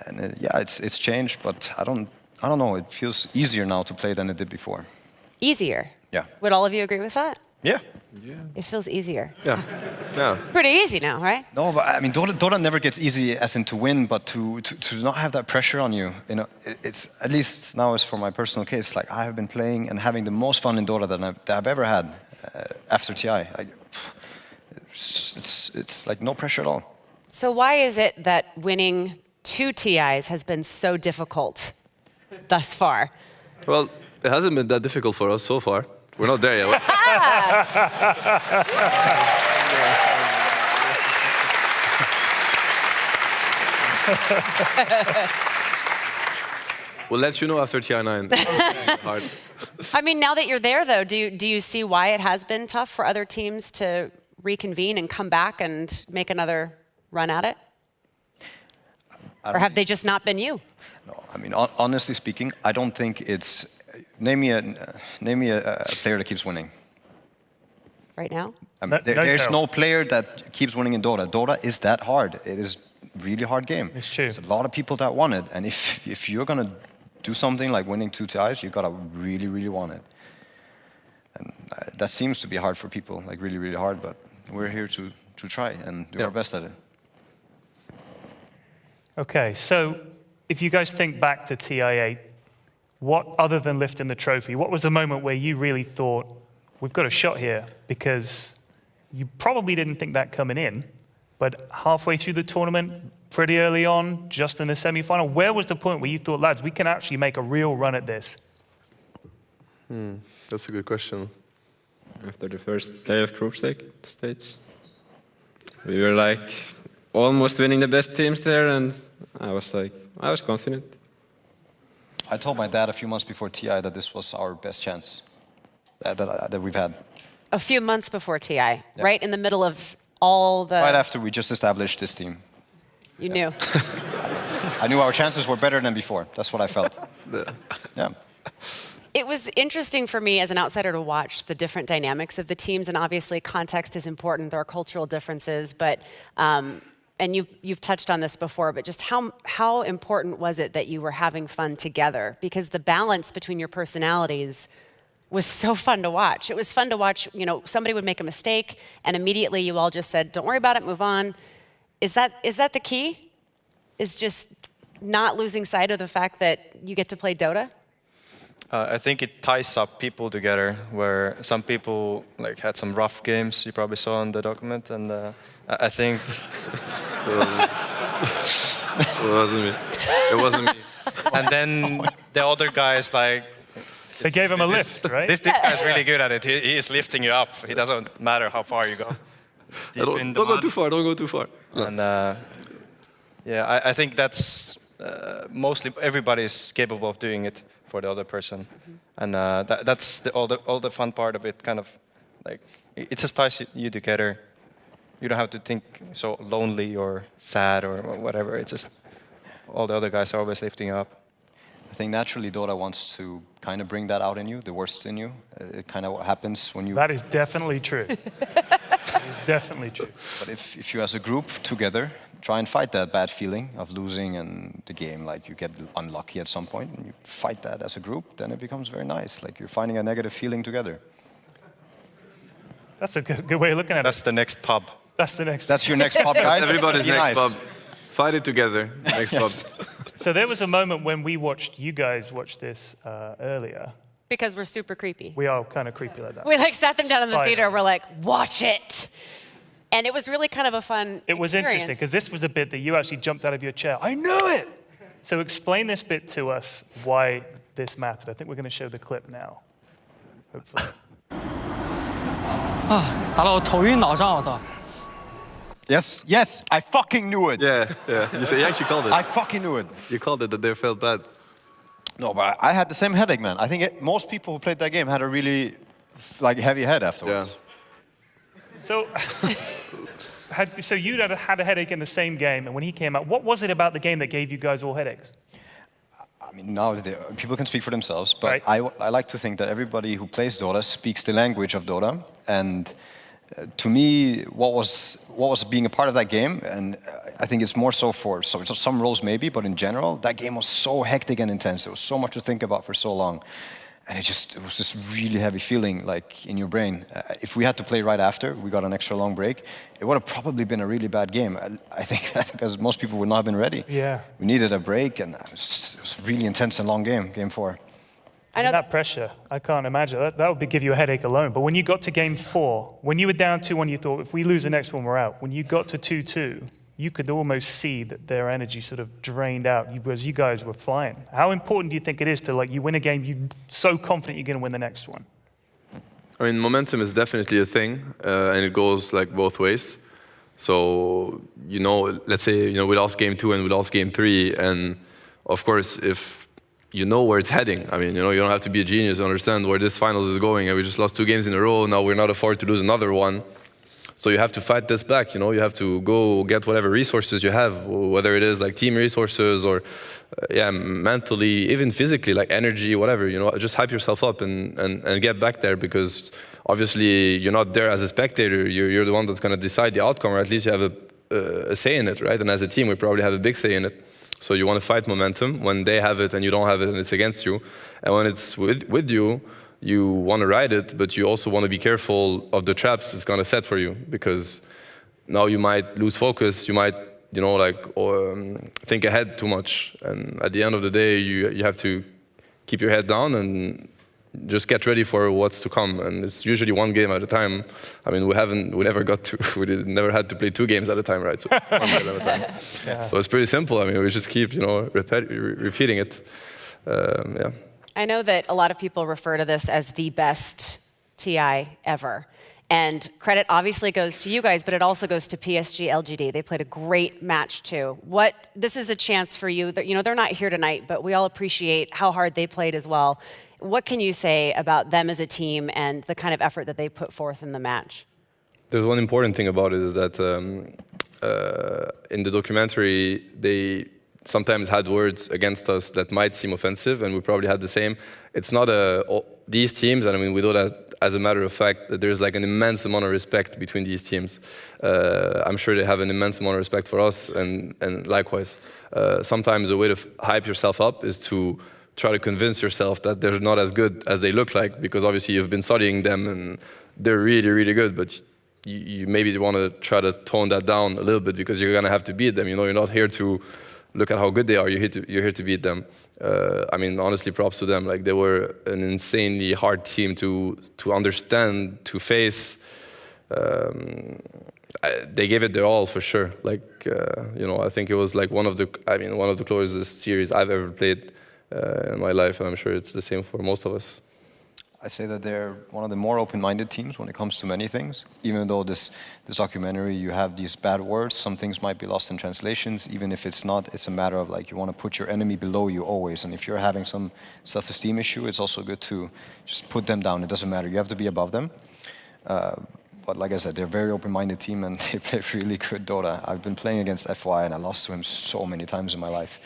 And yeah, it's changed, but I don't know. It feels easier now to play than it did before. Easier? Yeah. Would all of you agree with that? Yeah. It feels easier. Yeah. Yeah. Pretty easy now, right? No, but I mean, Dota never gets easy as in to win, but to not have that pressure on you. You know, it's at least now as for my personal case, like I have been playing and having the most fun in Dota that I've ever had after TI. It's like no pressure at all. So why is it that winning 2 TIs has been so difficult thus far? Well, it hasn't been that difficult for us so far. We're not there yet. We'll let you know after TI9. Hard. I mean, now that you're there, though, do you see why it has been tough for other teams to reconvene and come back and make another run at it? Or have they just not been you? No, I mean, honestly speaking, I don't think it's... Name me a player that keeps winning. Right now? I mean, there's no player that keeps winning in Dota. Dota is that hard. It is a really hard game. It's true. There's a lot of people that want it. And if you're going to do something like winning 2 TIs, you got to really, really want it. And that seems to be hard for people, like really, really hard. But we're here to try and do our best at it. Okay, so if you guys think back to TI8, what, other than lifting the trophy, what was the moment where you really thought, we've got a shot here? Because you probably didn't think that coming in, but halfway through the tournament, pretty early on, just in the semi-final, where was the point where you thought, lads, we can actually make a real run at this? That's a good question. After the first playoff group stage, we were like almost winning the best teams there, and I was confident. I told my dad a few months before TI that this was our best chance that we've had. A few months before TI, right in the middle of all the... Right after we just established this team. You knew. I knew our chances were better than before. That's what I felt. Yeah. It was interesting for me as an outsider to watch the different dynamics of the teams, and obviously context is important. There are cultural differences, but and you've touched on this before, but just how important was it that you were having fun together? Because the balance between your personalities was so fun to watch. It was fun to watch, you know, somebody would make a mistake and immediately you all just said, don't worry about it, move on. Is that the key? Is just not losing sight of the fact that you get to play Dota? I think it ties up people together, where some people like had some rough games you probably saw in the document, and I think it wasn't me. It wasn't me. And then the other guys like they gave him a lift, right? This guy's really good at it. He is lifting you up. It doesn't matter how far you go. Don't go too far. Don't go too far. And yeah, I think that's mostly everybody's capable of doing it for the other person, and that's all the fun part of it. Kind of like it just ties you together. You don't have to think so lonely or sad or whatever. It's just all the other guys are always lifting you up. I think naturally Dota wants to kind of bring that out in you, the worst in you. It kind of happens when you... That is definitely true. Definitely true. But if you as a group together try and fight that bad feeling of losing and the game, like you get unlucky at some point, and you fight that as a group, then it becomes very nice. Like you're finding a negative feeling together. That's a good way of looking at it. That's the next pub. That's your next pub, guys. Everybody's Be next nice. pub. Fight it together. Next pub. So there was a moment when we watched, you guys watched this earlier, Because we're super creepy. We are kind of creepy like that. We like sat them down in the Spider. theater. We're like, watch it. And it was really kind of a fun It was experience. interesting because this was a bit that you actually jumped out of your chair. I knew it. So explain this bit to us, why this mattered. I think we're going to show the clip now. Hopefully. 打到我头晕脑胀，我操！ Yes, yes, I fucking knew it. Yeah. You actually called it. I fucking knew it. You called it that they felt bad. No, but I had the same headache, man. I think most people who played that game had a really heavy head afterwards. So, so you had a headache in the same game, and when he came out, what was it about the game that gave you guys all headaches? I mean, now people can speak for themselves, but I like to think that everybody who plays Dota speaks the language of Dota, and to me, what was being a part of that game, and I think it's more so for some roles maybe, but in general, that game was so hectic and intense. There was so much to think about for so long, and it was this really heavy feeling like in your brain. If we had to play right after, we got an extra long break, it would have probably been a really bad game. I think because most people would not have been ready. Yeah. We needed a break, and it was a really intense and long game 4. I know that pressure, I can't imagine. That would give you a headache alone. But when you got to game 4, when you were down 2-1, you thought, if we lose the next one, we're out. When you got to 2-2, you could almost see that their energy sort of drained out as you guys were flying. How important do you think it is to, you win a game, you're so confident you're going to win the next one? I mean, momentum is definitely a thing, and it goes both ways. So, let's say, we lost game 2 and we lost game 3, and of course, if you know where it's heading. I mean, you don't have to be a genius to understand where this finals is going. And we just lost 2 games in a row. Now we're not afford to lose another one. So you have to fight this back. You have to go get whatever resources you have, whether it is team resources or, mentally, even physically, energy, whatever. Just hype yourself up and get back there, because obviously you're not there as a spectator. You're the one that's going to decide the outcome, or at least you have a say in it, right? And as a team, we probably have a big say in it. So you want to fight momentum when they have it and you don't have it and it's against you. And when it's with you, you want to ride it, but you also want to be careful of the traps it's going to set for you, because now you might lose focus, you might, think ahead too much. And at the end of the day, you have to keep your head down and just get ready for what's to come. And it's usually 1 game at a time. I mean, we never had to play 2 games at a time, right? So 1 game at a time. Yeah. So it's pretty simple. I mean, we just keep, repeating it. I know that a lot of people refer to this as the best TI ever. And credit obviously goes to you guys, but it also goes to PSG LGD. They played a great match too. This is a chance for you that, they're not here tonight, but we all appreciate how hard they played as well. What can you say about them as a team and the kind of effort that they put forth in the match? There's one important thing about it is that in the documentary, they sometimes had words against us that might seem offensive, and we probably had the same. It's not these teams, and I mean, we know that as a matter of fact, that there's an immense amount of respect between these teams. I'm sure they have an immense amount of respect for us, and likewise. Sometimes a way to hype yourself up is to try to convince yourself that they're not as good as they look like, because obviously you've been studying them and they're really, really good, but you maybe want to try to tone that down a little bit, because you're going to have to beat them. You're not here to look at how good they are, you're here to beat them. I mean, honestly, props to them. They were an insanely hard team to understand, to face. They gave it their all for sure. I think it was one of the closest series I've ever played in my life, and I'm sure it's the same for most of us. I say that they're one of the more open-minded teams when it comes to many things. Even though this documentary, you have these bad words, some things might be lost in translations. Even if it's not, it's a matter of you want to put your enemy below you always. And if you're having some self-esteem issue, it's also good to just put them down. It doesn't matter. You have to be above them. But like I said, they're a very open-minded team, and they play really good Dota. I've been playing against FY, and I lost to him so many times in my life.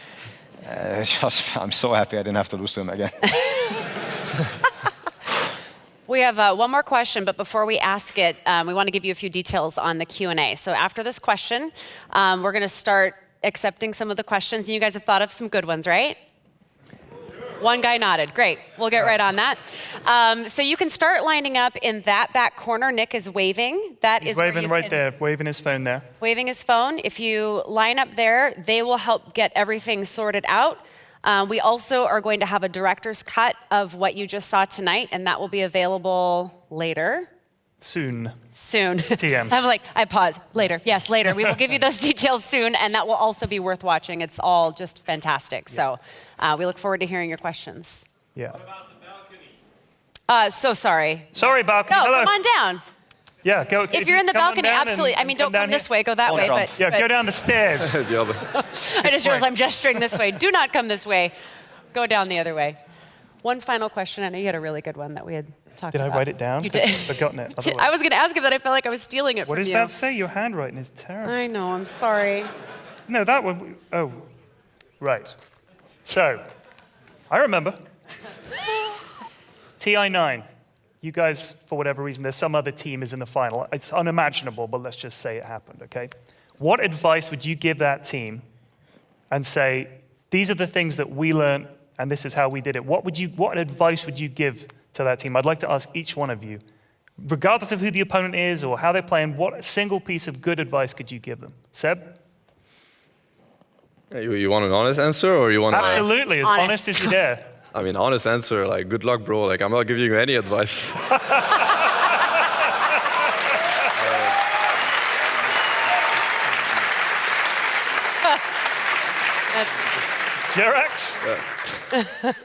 I'm so happy I didn't have to lose to him again. We have one more question, but before we ask it, we want to give you a few details on the Q&A. So after this question, we're going to start accepting some of the questions. And you guys have thought of some good ones, right? One guy nodded. Great. We'll get right on that. So you can start lining up in that back corner. Nick is waving. He's waving right there, waving his phone there. Waving his phone. If you line up there, they will help get everything sorted out. We also are going to have a director's cut of what you just saw tonight, and that will be available later. Soon. TM. I'm like, I pause. Later. Yes, later. We will give you those details soon, and that will also be worth watching. It's all just fantastic. So we look forward to hearing your questions. Yeah. So sorry. Sorry, balcony. No, Hello. come on down. Yeah, go. If you're in the come on balcony, down absolutely. I mean, don't come this way. Go that way. But go down the stairs. I just realized I'm gesturing this way. Do not come this way. Go down the other way. One final question. I know you had a really good one that we had talked Did about. I write it down? You did. I've forgotten it. I was going to ask if that I felt like I was stealing it What from does you. that say? Your handwriting is terrible. I know. I'm sorry. No, that one. Oh, right. So, I remember. TI9. You guys, for whatever reason, there's some other team is in the final. It's unimaginable, but let's just say it happened, okay? What advice would you give that team and say, these are the things that we learned and this is how we did it? What advice would you give to that team? I'd like to ask each one of you, regardless of who the opponent is or how they're playing, what single piece of good advice could you give them? Seb? You want an honest answer or you want Absolutely, as honest as you dare. I mean, honest answer, like, good luck, bro. Like, I'm not giving you any advice. Jerax?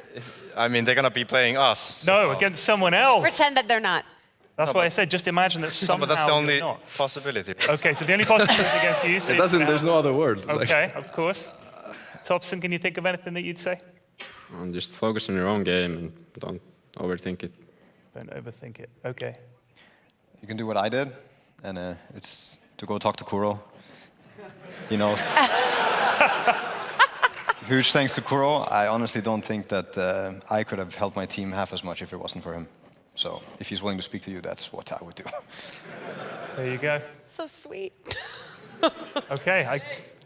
I mean, they're going to be playing us. No, against someone else. Pretend that they're not. That's why I said, just imagine that somehow but that's the only you're not. possibility. Okay, so the only possibility is against you. So There's no other word. Okay, of course. Thompson, can you think of anything that you'd say? Just focus on your own game and don't overthink it. Don't overthink it. Okay. You can do what I did, and it's to go talk to Kuro. He knows. Huge thanks to Kuro. I honestly don't think that I could have helped my team half as much if it wasn't for him. So if he's willing to speak to you, that's what I would do. There you go. So sweet. Okay.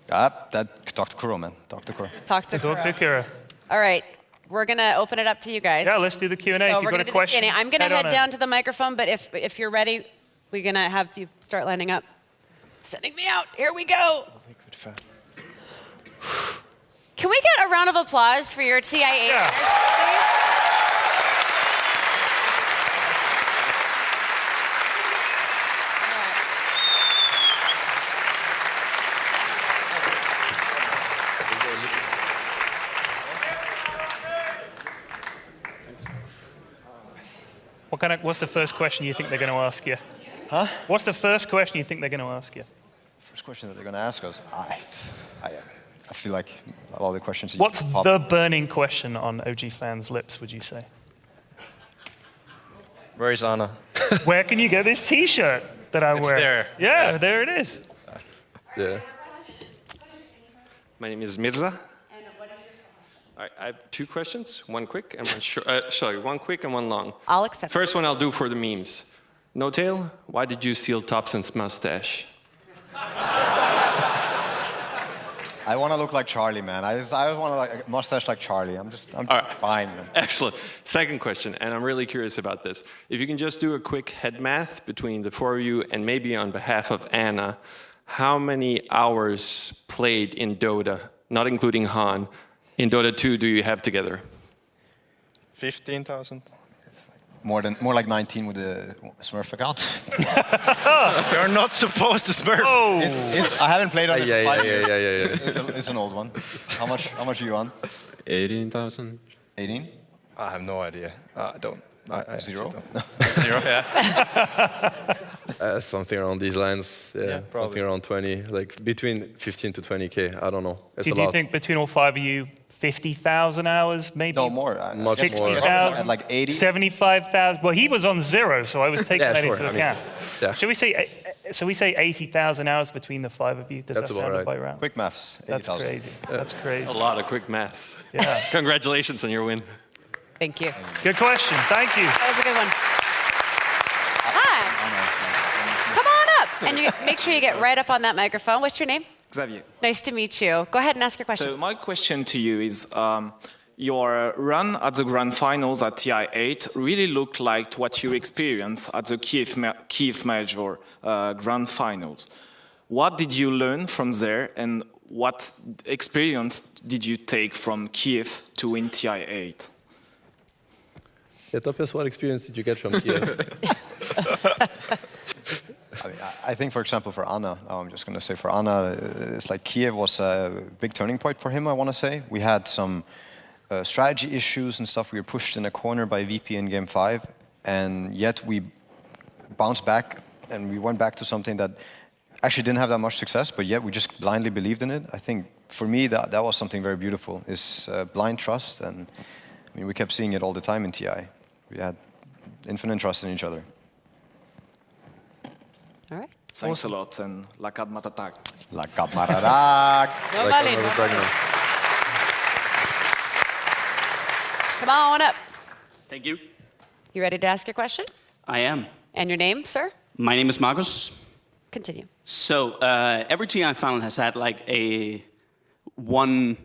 Talk to Kuro, man. Talk to Kuro. Talk to Kuro. All right. We're going to open it up to you guys. Yeah, let's do the Q&A. So if we're you've got going a to do question, the Q&A. I'm going to head on down to the microphone, but if you're ready, we're going to have you start lining up. Sending me out. Here we go. Can we get a round of applause for your TI8 winners, please? What's the first question you think they're going to ask you? Huh? What's the first question you think they're going to ask you? First question that they're going to ask us? I feel like all the questions... What's the burning question on OG fans' lips, would you say? Where is Anna? Where can you get this T-shirt that I It's wear? there. Yeah, there it is. Yeah. My name is Mirza. I have two questions, one quick and one short. One quick and one long. I'll accept. First one I'll do for the memes. No Tail, why did you steal Thompson's mustache? I want to look like Charlie, man. I just want to like a mustache like Charlie. I'm just fine, man. Excellent. Second question, and I'm really curious about this. If you can just do a quick head math between the four of you and maybe on behalf of Anna, how many hours played in Dota, not including Han, in Dota 2 do you have together? 15,000. More like 19 with the Smurf account. You're not supposed to Smurf. Oh. I haven't played on it for 5 years. Yeah. It's an old one. How much are you on? 18,000. 18? I have no idea. I don't. I Zero? Zero, yeah. Something around these lines. Yeah, something around 20. Like between 15 to 20K. I don't know. It's Do you think between all five of you, 50,000 hours, maybe? No, more. 60,000? Like 80? 75,000? Well, he was on zero, so I was taking that into account. Yeah. Should we say 80,000 hours between the five of you? Does That's that sound about right. about right? Quick maths. That's crazy. That's crazy. A lot of quick maths. Yeah. Congratulations on your win. Thank you. Good question. Thank you. That was a good one. Hi. Come on up. And you make sure you get right up on that microphone. What's your name? Xavier. Nice to meet you. Go ahead and ask your question. So my question to you is, your run at the Grand Finals at TI8 really looked like what you experienced at the Kyiv Major Grand Finals. What did you learn from there, and what experience did you take from Kiev to win TI8? Yeah, Topias, what experience did you get from Kiev? I mean, I think, for example, for Anna, I'm just going to say for Anna, it's like Kiev was a big turning point for him, I want to say. We had some strategy issues and stuff. We were pushed in a corner by VP in Game 5, and yet we bounced back and we went back to something that actually didn't have that much success, but yet we just blindly believed in it. I think, for me, that was something very beautiful, is blind trust, and I mean, we kept seeing it all the time in TI. We had infinite trust in each other. All right. Thanks a lot, and Lakad Matatak. Lakad Matatak. Come on up. Thank you. You ready to ask your question? I am. And your name, sir? My name is Marcus. Continue. So every TI final has had like a one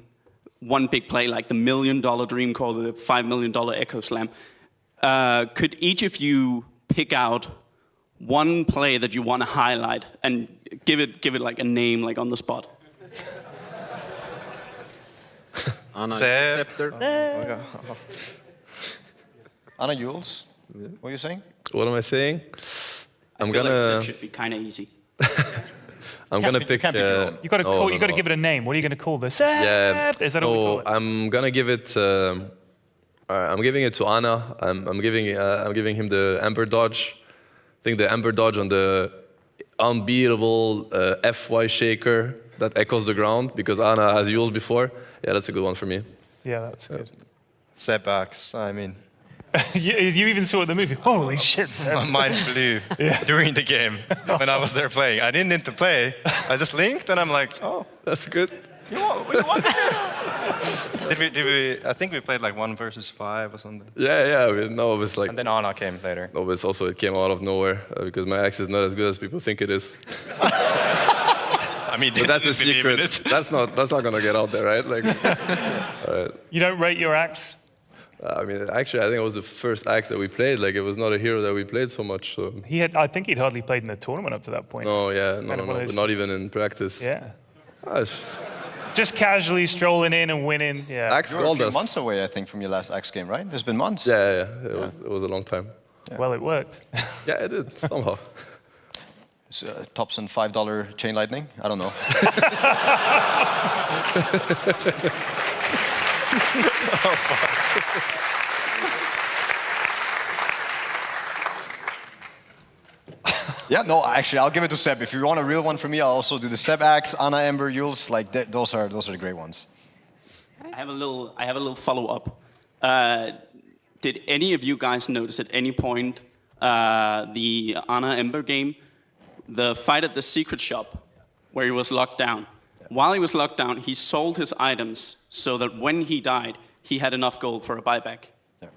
big play, like the $1 million dream call, the $5 million Echo Slam. Could each of you pick out one play that you want to highlight and give it like a name, like on the spot? Anna Jules, what are you saying? What am I saying? I feel like Seb should be kind of easy. I'm gonna pick. You got to give it a name. What are you going to call this? Yeah. Is that what we call it? I'm gonna give it. I'm giving it to Anna. I'm giving him the Ember Dodge. I think the Ember Dodge on the unbeatable FY shaker that echoes the ground, because Anna has used before. Yeah, that's a good one for me. Yeah, that's good. Setbacks, I mean. you even saw the movie. Holy shit, Seb. My mind blew during the game when I was there playing. I didn't need to play. I just linked and I'm like, oh, that's good. You want did we? I think we played like 1 versus 5 or something. Yeah. I mean, no, it was like. And then Anna came later. No, but it came out of nowhere because my axe is not as good as people think it is. I mean, but that's a secret. That's not gonna get out there, right? Like. You don't rate your axe? I mean, actually, I think it was the first axe that we played. Like, it was not a hero that we played so much. So. I think he'd hardly played in the tournament up to that point. No, yeah, no, but not even in practice. Yeah. Just casually strolling in and winning. Yeah. Axe You're a few months away, I think, from your last Axe game, right? There's been months. Yeah. It was a long time. Yeah. Well, it worked. Yeah, it did somehow. Thompson $5 chain lightning? I don't know. Yeah, no, actually, I'll give it to Seb. If you want a real one for me, I'll also do the Seb Axe, Anna Ember, Jules. Like those are the great ones. I have a little follow-up. Did any of you guys notice at any point the Anna Ember game, the fight at the secret shop, where he was locked down? While he was locked down, he sold his items so that when he died, he had enough gold for a buyback. Yeah.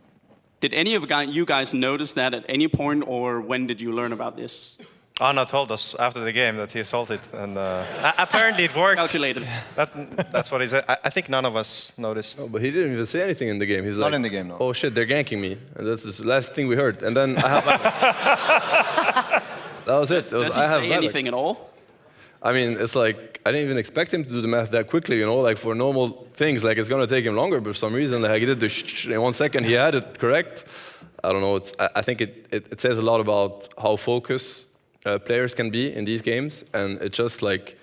Did any of you guys notice that at any point, or when did you learn about this? Anna told us after the game that he sold it, and apparently it worked. Calculated. That's what he said. I think none of us noticed. No, but he didn't even say anything in the game. He's Not like, in the game, no. Oh shit, they're ganking me, and that's the last thing we heard. And then I have. That was it. Does he say anything at all? I mean, it's like, I didn't even expect him to do the math that quickly, you know, like for normal things, like it's going to take him longer, but for some reason, like he did the in 1 second, he had it correct. I don't know, I think it says a lot about how focused players can be in these games, and it just like,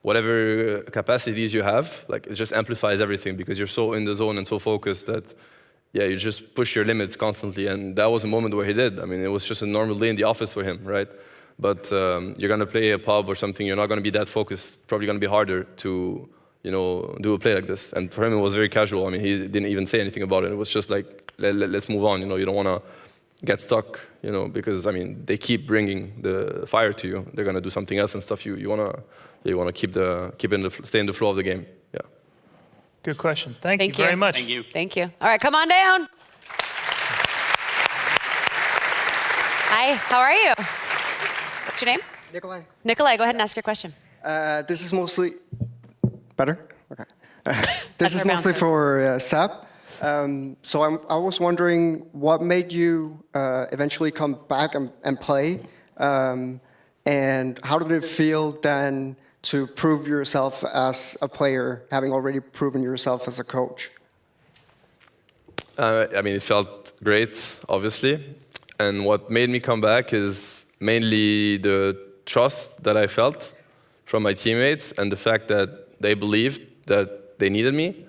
whatever capacities you have, like it just amplifies everything because you're so in the zone and so focused that, yeah, you just push your limits constantly, and that was a moment where he did. I mean, it was just a normal day in the office for him, right? But you're going to play a pub or something, you're not going to be that focused. Probably going to be harder to, you know, do a play like this. And for him, it was very casual. I mean, he didn't even say anything about it. It was just like, let's move on. You know, you don't want to get stuck, you know, because, I mean, they keep bringing the fire to you. They're going to do something else and stuff. You want to stay in the flow of the game. Yeah. Good question. Thank you very much. Thank you. Thank you. All right, come on down. Hi, how are you? What's your name? Nikolai. Nikolai, go ahead and ask your question. This is mostly... Better? Okay. This is mostly for Seb. So I was wondering what made you eventually come back and play, and how did it feel then to prove yourself as a player, having already proven yourself as a coach? I mean, it felt great, obviously. And what made me come back is mainly the trust that I felt from my teammates and the fact that they believed that they needed me.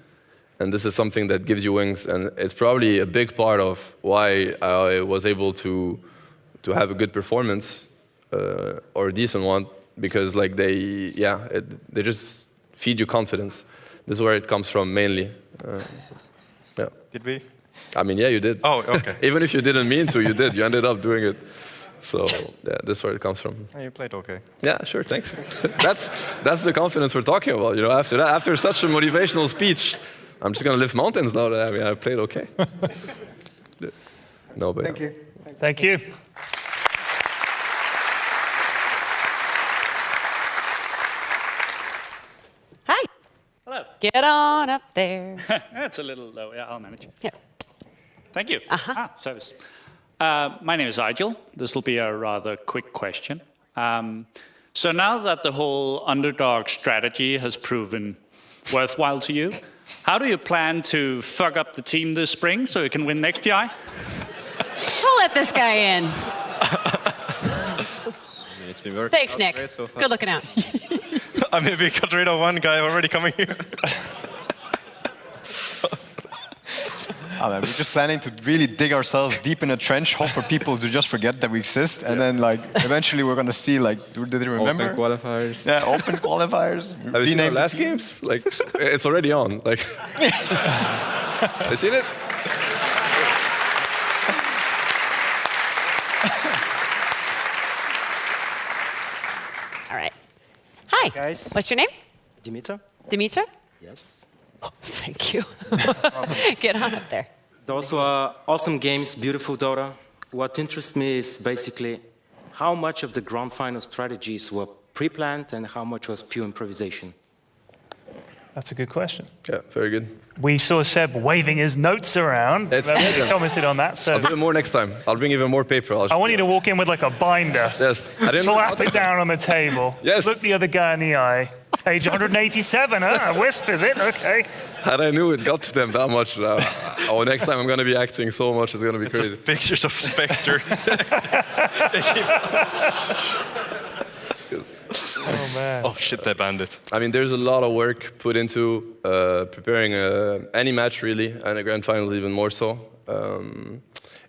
And this is something that gives you wings. And it's probably a big part of why I was able to have a good performance or a decent one, because like they just feed you confidence. This is where it comes from mainly. Yeah. Did we? I mean, yeah, you did. Oh, okay. Even if you didn't mean to, you did. You ended up doing it. So yeah, this is where it comes from. You played okay. Yeah, sure, thanks. that's the confidence we're talking about. You know, after that, after such a motivational speech, I'm just gonna lift mountains now. That I played okay. No, but Thank you. Thank you. Hi. Hello. Get on up there. That's a little low. Yeah, I'll manage. Yeah. Thank you. Service. My name is Igil. This will be a rather quick question. So now that the whole underdog strategy has proven worthwhile to you, how do you plan to fuck up the team this spring so you can win next TI? We'll let this guy in. It's been working Thanks, out Nick. great so far. Good looking out. I mean, we got rid of one guy already coming here. Oh, man, we're just planning to really dig ourselves deep in a trench, hope for people to just forget that we exist, and then like eventually we're gonna see like, did they remember? Open qualifiers. Yeah, open qualifiers. Have you seen our last games? Like, it's already on. Like, have you seen it? All right. Hi. Guys. What's your name? Dimitar? Dimitar? Yes. Oh, thank you. Get on up there. Those were awesome games, beautiful Dota. What interests me is basically how much of the grand final strategies were pre-planned and how much was pure improvisation. That's a good question. Yeah, very good. We saw Seb waving his notes around. It's He commented on that. So I'll do it more next time. I'll bring even more paper. I want you to walk in with like a binder. Yes. I didn't know Slap it down on the table. Yes. Look the other guy in the eye. Page 187, huh? Wisp, is it? Okay. Had I knew it got to them that much, next time I'm going to be acting so much, it's going to be crazy. Just pictures of Spectre. Oh, man. Oh, shit, they banned it. I mean, there's a lot of work put into preparing any match, really, and a grand finals even more so.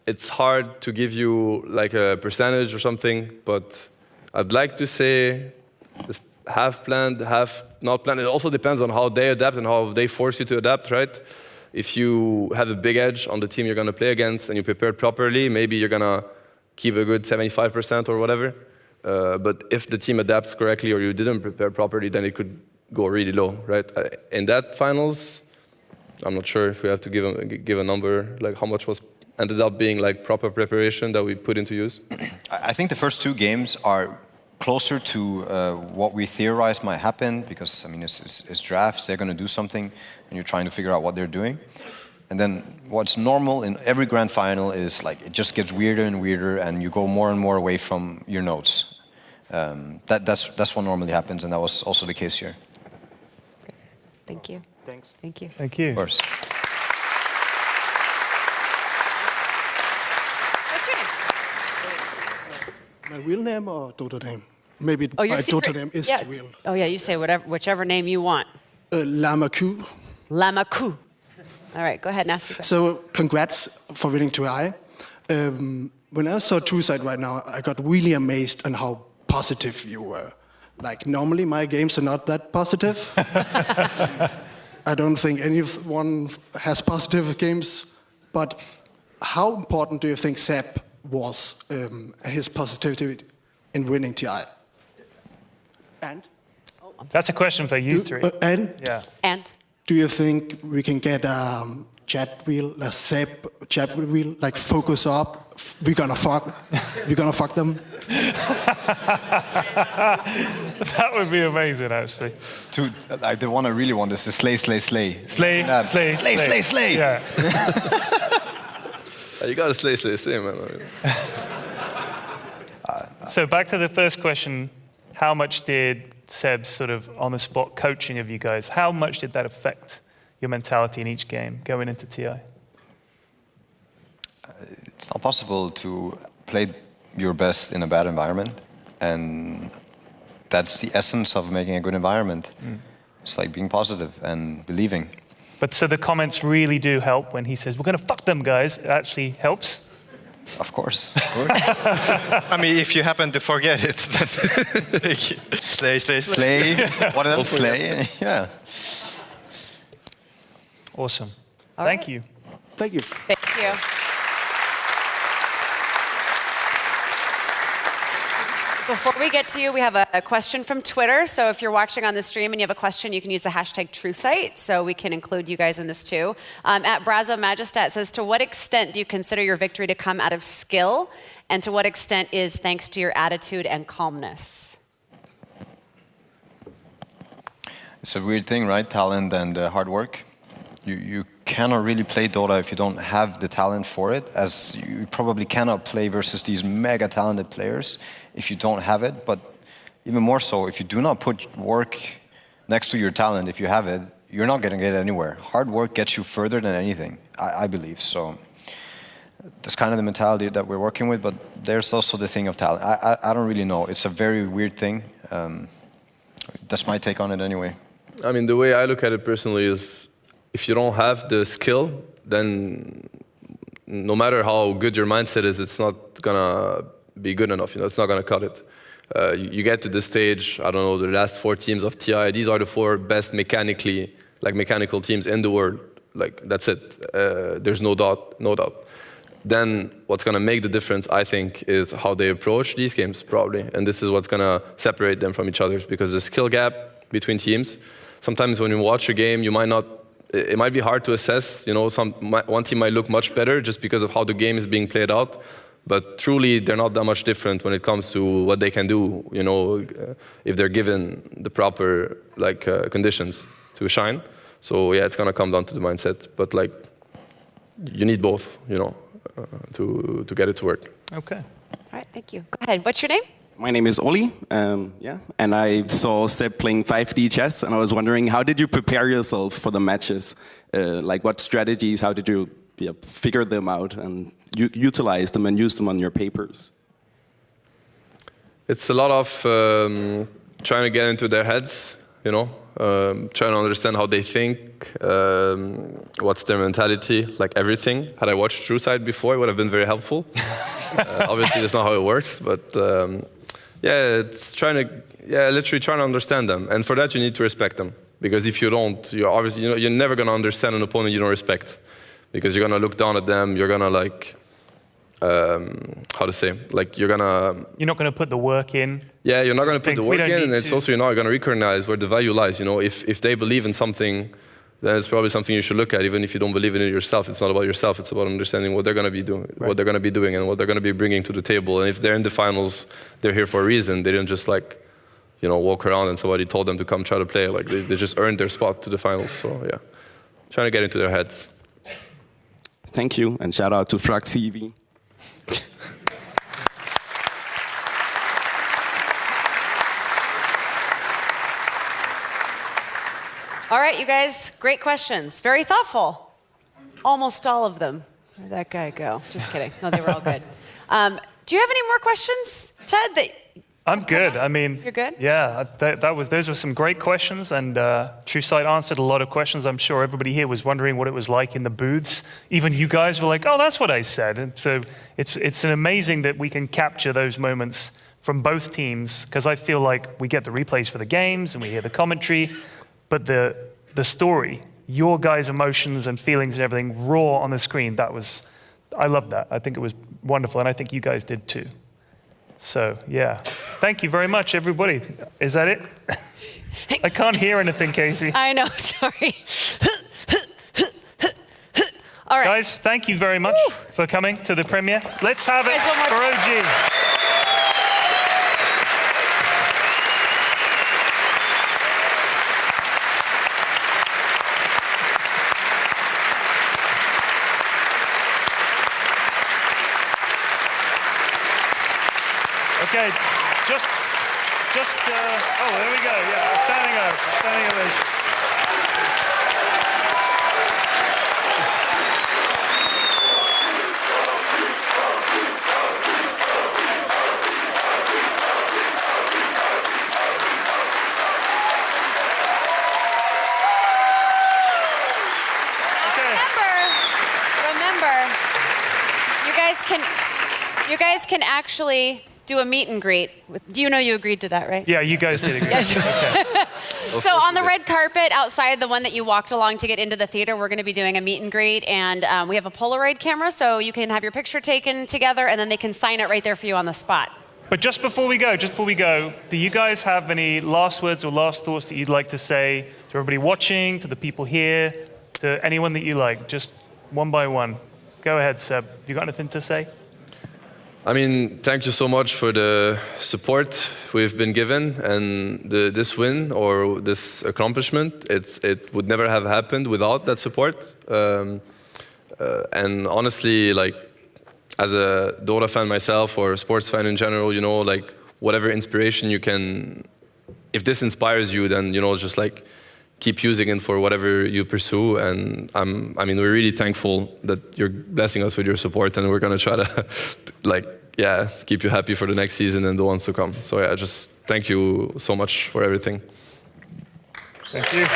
It's hard to give you like a percentage or something, but I'd like to say it's half planned, half not planned. It also depends on how they adapt and how they force you to adapt, right? If you have a big edge on the team you're going to play against and you prepared properly, maybe you're going to keep a good 75% or whatever. But if the team adapts correctly or you didn't prepare properly, then it could go really low, right? In that finals, I'm not sure if we have to give a number, like how much was ended up being like proper preparation that we put into use. I think the first two games are closer to what we theorized might happen, because I mean it's drafts, they're going to do something and you're trying to figure out what they're doing. And then what's normal in every grand final is like it just gets weirder and weirder and you go more and more away from your notes. That's what normally happens, and that was also the case here. Thank you. Thanks. Thank you. Thank you. Of course. My real name or Dota name? Maybe Oh, your my secret. Dota name is yeah. real. Oh, yeah, you say whichever name you want. Lamaku. Lamaku. All right, go ahead and ask your question. So, congrats for winning 2i. When I saw 2Side right now, I got really amazed on how positive you were. Like, normally my games are not that positive. I don't think anyone has positive games. But how important do you think Sepp was, his positivity in winning TI? And? That's a question for you three. And? Yeah. And? Do you think we can get a chat wheel, a Sepp chat wheel, like focus up, we're gonna fuck them? That would be amazing, actually. Like the one I really want is the slay. Slay. Yeah. You gotta slay, man. So back to the first question, how much did Seb's sort of on-the-spot coaching of you guys. How much did that affect your mentality in each game going into TI? It's not possible to play your best in a bad environment, and that's the essence of making a good environment. It's like being positive and believing. But so the comments really do help when he says, we're going to fuck them, guys. It actually helps? Of course. I mean, if you happen to forget it, then slay. Slay. What else? Slay. Yeah. Awesome. All Thank right. you. Thank you. Thank you. Before we get to you, we have a question from Twitter. So if you're watching on the stream and you have a question, you can use the hashtag TrueSight, so we can include you guys in this too. At Brazo Majestat says, to what extent do you consider your victory to come out of skill? And to what extent is thanks to your attitude and calmness? It's a weird thing, right? Talent and hard work. You cannot really play Dota if you don't have the talent for it, as you probably cannot play versus these mega talented players if you don't have it. But even more so, if you do not put work next to your talent, if you have it, you're not going to get anywhere. Hard work gets you further than anything, I believe. So that's kind of the mentality that we're working with, but there's also the thing of talent. I don't really know. It's a very weird thing. That's my take on it anyway. I mean, the way I look at it personally is, if you don't have the skill, then no matter how good your mindset is, it's not gonna be good enough. It's not gonna cut it. You get to this stage, I don't know, the last 4 teams of TI, these are the 4 best mechanical teams in the world. Like, that's it. There's no doubt. Then what's gonna make the difference, I think, is how they approach these games, probably. And this is what's gonna separate them from each other, because the skill gap between teams, sometimes when you watch a game, it might be hard to assess. One team might look much better just because of how the game is being played out, but truly they're not that much different when it comes to what they can do. If they're given the proper conditions to shine. So yeah, it's gonna come down to the mindset. But you need both, to get it to work. Okay. All right, thank you. Go ahead. What's your name? My name is Oli, and I saw Seb playing 5D chess, and I was wondering, how did you prepare yourself for the matches? What strategies, how did you figure them out and utilize them and use them on your papers? It's a lot of trying to get into their heads, trying to understand how they think, what's their mentality, everything. Had I watched TrueSight before, it would have been very helpful. Obviously, that's not how it works, but it's literally trying to understand them. And for that, you need to respect them. Because if you don't, you're never going to understand an opponent you don't respect. Because you're going to look down at them, you're going to you're not going to put the work in. Yeah, you're not going to put the work in, and it's also you're not going to recognize where the value lies. If they believe in something, then it's probably something you should look at, even if you don't believe in it yourself. It's not about yourself, it's about understanding what they're going to be doing, what they're going to be doing, and what they're going to be bringing to the table. And if they're in the finals, they're here for a reason. They didn't just walk around and somebody told them to come try to play. They just earned their spot to the finals. So yeah, trying to get into their heads. Thank you, and shout out to Frag TV. All right, you guys, great questions. Very thoughtful. Almost all of them. Where'd that guy go? Just kidding. No, they were all good. Do you have any more questions, Ted? I'm good. I mean, you're good? Yeah, those were some great questions, and TrueSight answered a lot of questions. I'm sure everybody here was wondering what it was like in the booths. Even you guys were like, "Oh, that's what I said." And so it's amazing that we can capture those moments from both teams, because I feel like we get the replays for the games and we hear the commentary, but the story, your guys' emotions and feelings and everything raw on the screen, I love that. I think it was wonderful, and I think you guys did too. So, yeah. Thank you very much, everybody. Is that it? I can't hear anything, Casey. I know, sorry. All right. Guys, thank you very much for coming to the premiere. Let's have it for OG. Okay, just, oh, there we go. Yeah, standing ovation. Remember, you guys can actually do a meet and greet. Do you know you agreed to that, right? Yeah, you guys did agree. Yes. Okay. So on the red carpet outside, the one that you walked along to get into the theater, we're going to be doing a meet and greet, and we have a Polaroid camera, so you can have your picture taken together, and then they can sign it right there for you on the spot. But just before we go, do you guys have any last words or last thoughts that you'd like to say to everybody watching, to the people here, to anyone that you like? Just one by one. Go ahead, Seb. You got anything to say? I mean, thank you so much for the support we've been given, and this win or this accomplishment. It would never have happened without that support. And honestly, like, as a Dota fan myself or a sports fan in general, you know, like, whatever inspiration you can, if this inspires you, then, you know, just like keep using it for whatever you pursue. And I mean, we're really thankful that you're blessing us with your support, and we're gonna try to, like, yeah, keep you happy for the next season and the ones to come. So yeah, just thank you so much for everything. Thank you.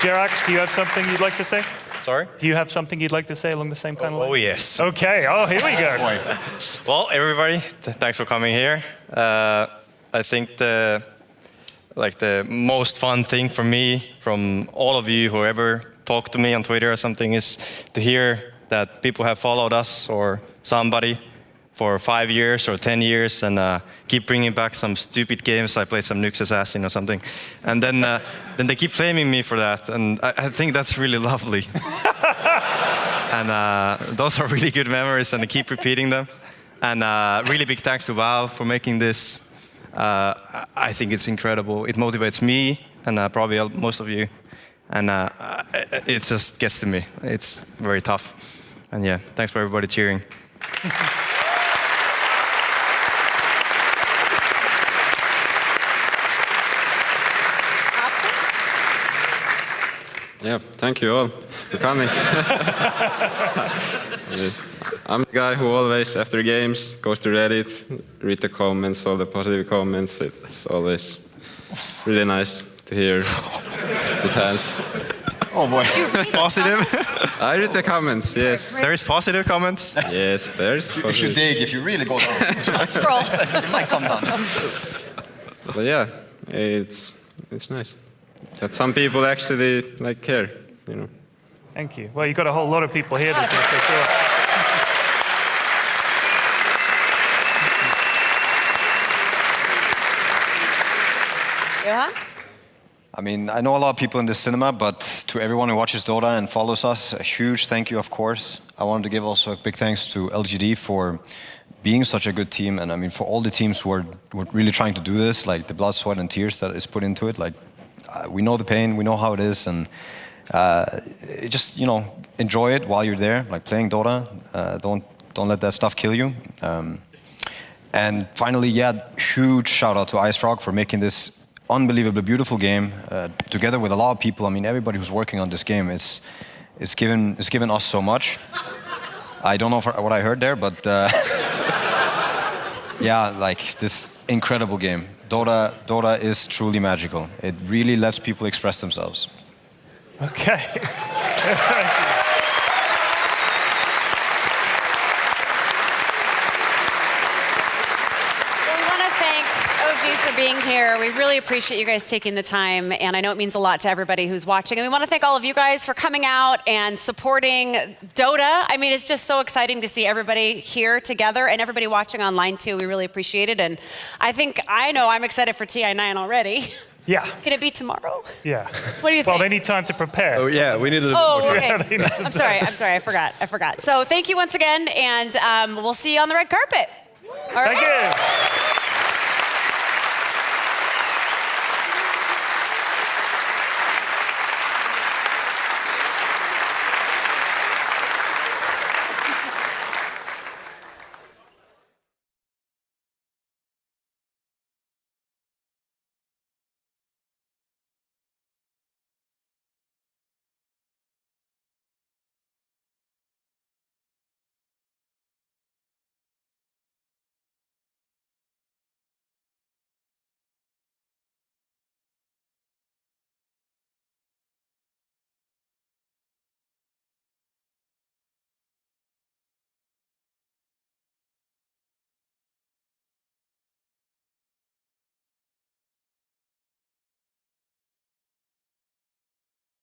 Jerax, do you have something you'd like to say? Sorry? Do you have something you'd like to say along the same kind of line? Oh, yes. Okay, oh, here we go. Well, everybody, thanks for coming here. I think the most fun thing for me, from all of you, whoever talked to me on Twitter or something, is to hear that people have followed us or somebody for 5 years or 10 years and keep bringing back some stupid games. I played some Nyx Assassin or something. And then they keep flaming me for that. And I think that's really lovely. And those are really good memories, and I keep repeating them. And really big thanks to WoW for making this. I think it's incredible. It motivates me and probably most of you. And it just gets to me. It's very tough. And yeah, thanks for everybody cheering. Yeah, thank you all for coming. I'm the guy who always, after games, goes to Reddit, read the comments, all the positive comments. It's always really nice to hear the fans. Oh boy, positive? I read the comments, yes. There is positive comments? Yes, there's positive. If you dig, if you really go down, it might come down. But yeah, it's nice that some people actually like care, you know. Thank you. Well, you've got a whole lot of people here that do for sure. Yeah? I mean, I know a lot of people in the cinema, but to everyone who watches Dota and follows us, a huge thank you, of course. I wanted to give also a big thanks to LGD for being such a good team, and I mean, for all the teams who are really trying to do this, like the blood, sweat, and tears that is put into it. Like, we know the pain, we know how it is, and just, you know, enjoy it while you're there, like playing Dota. Don't let that stuff kill you. And finally, yeah, huge shout out to IceFrog for making this unbelievably beautiful game together with a lot of people. I mean, everybody who's working on this game is given us so much. I don't know what I heard there, but yeah, like this incredible game. Dota is truly magical. It really lets people express themselves. Okay. For being here. We really appreciate you guys taking the time, and I know it means a lot to everybody who's watching. And we want to thank all of you guys for coming out and supporting Dota. I mean, it's just so exciting to see everybody here together and everybody watching online too. We really appreciate it, and I know I'm excited for TI9 already. Yeah. Can it be tomorrow? Yeah. What do you think? Well, they need time to prepare. Oh yeah, we need a little more time. okay. I'm sorry, I forgot. So thank you once again, and we'll see you on the red carpet. All right. Thank you.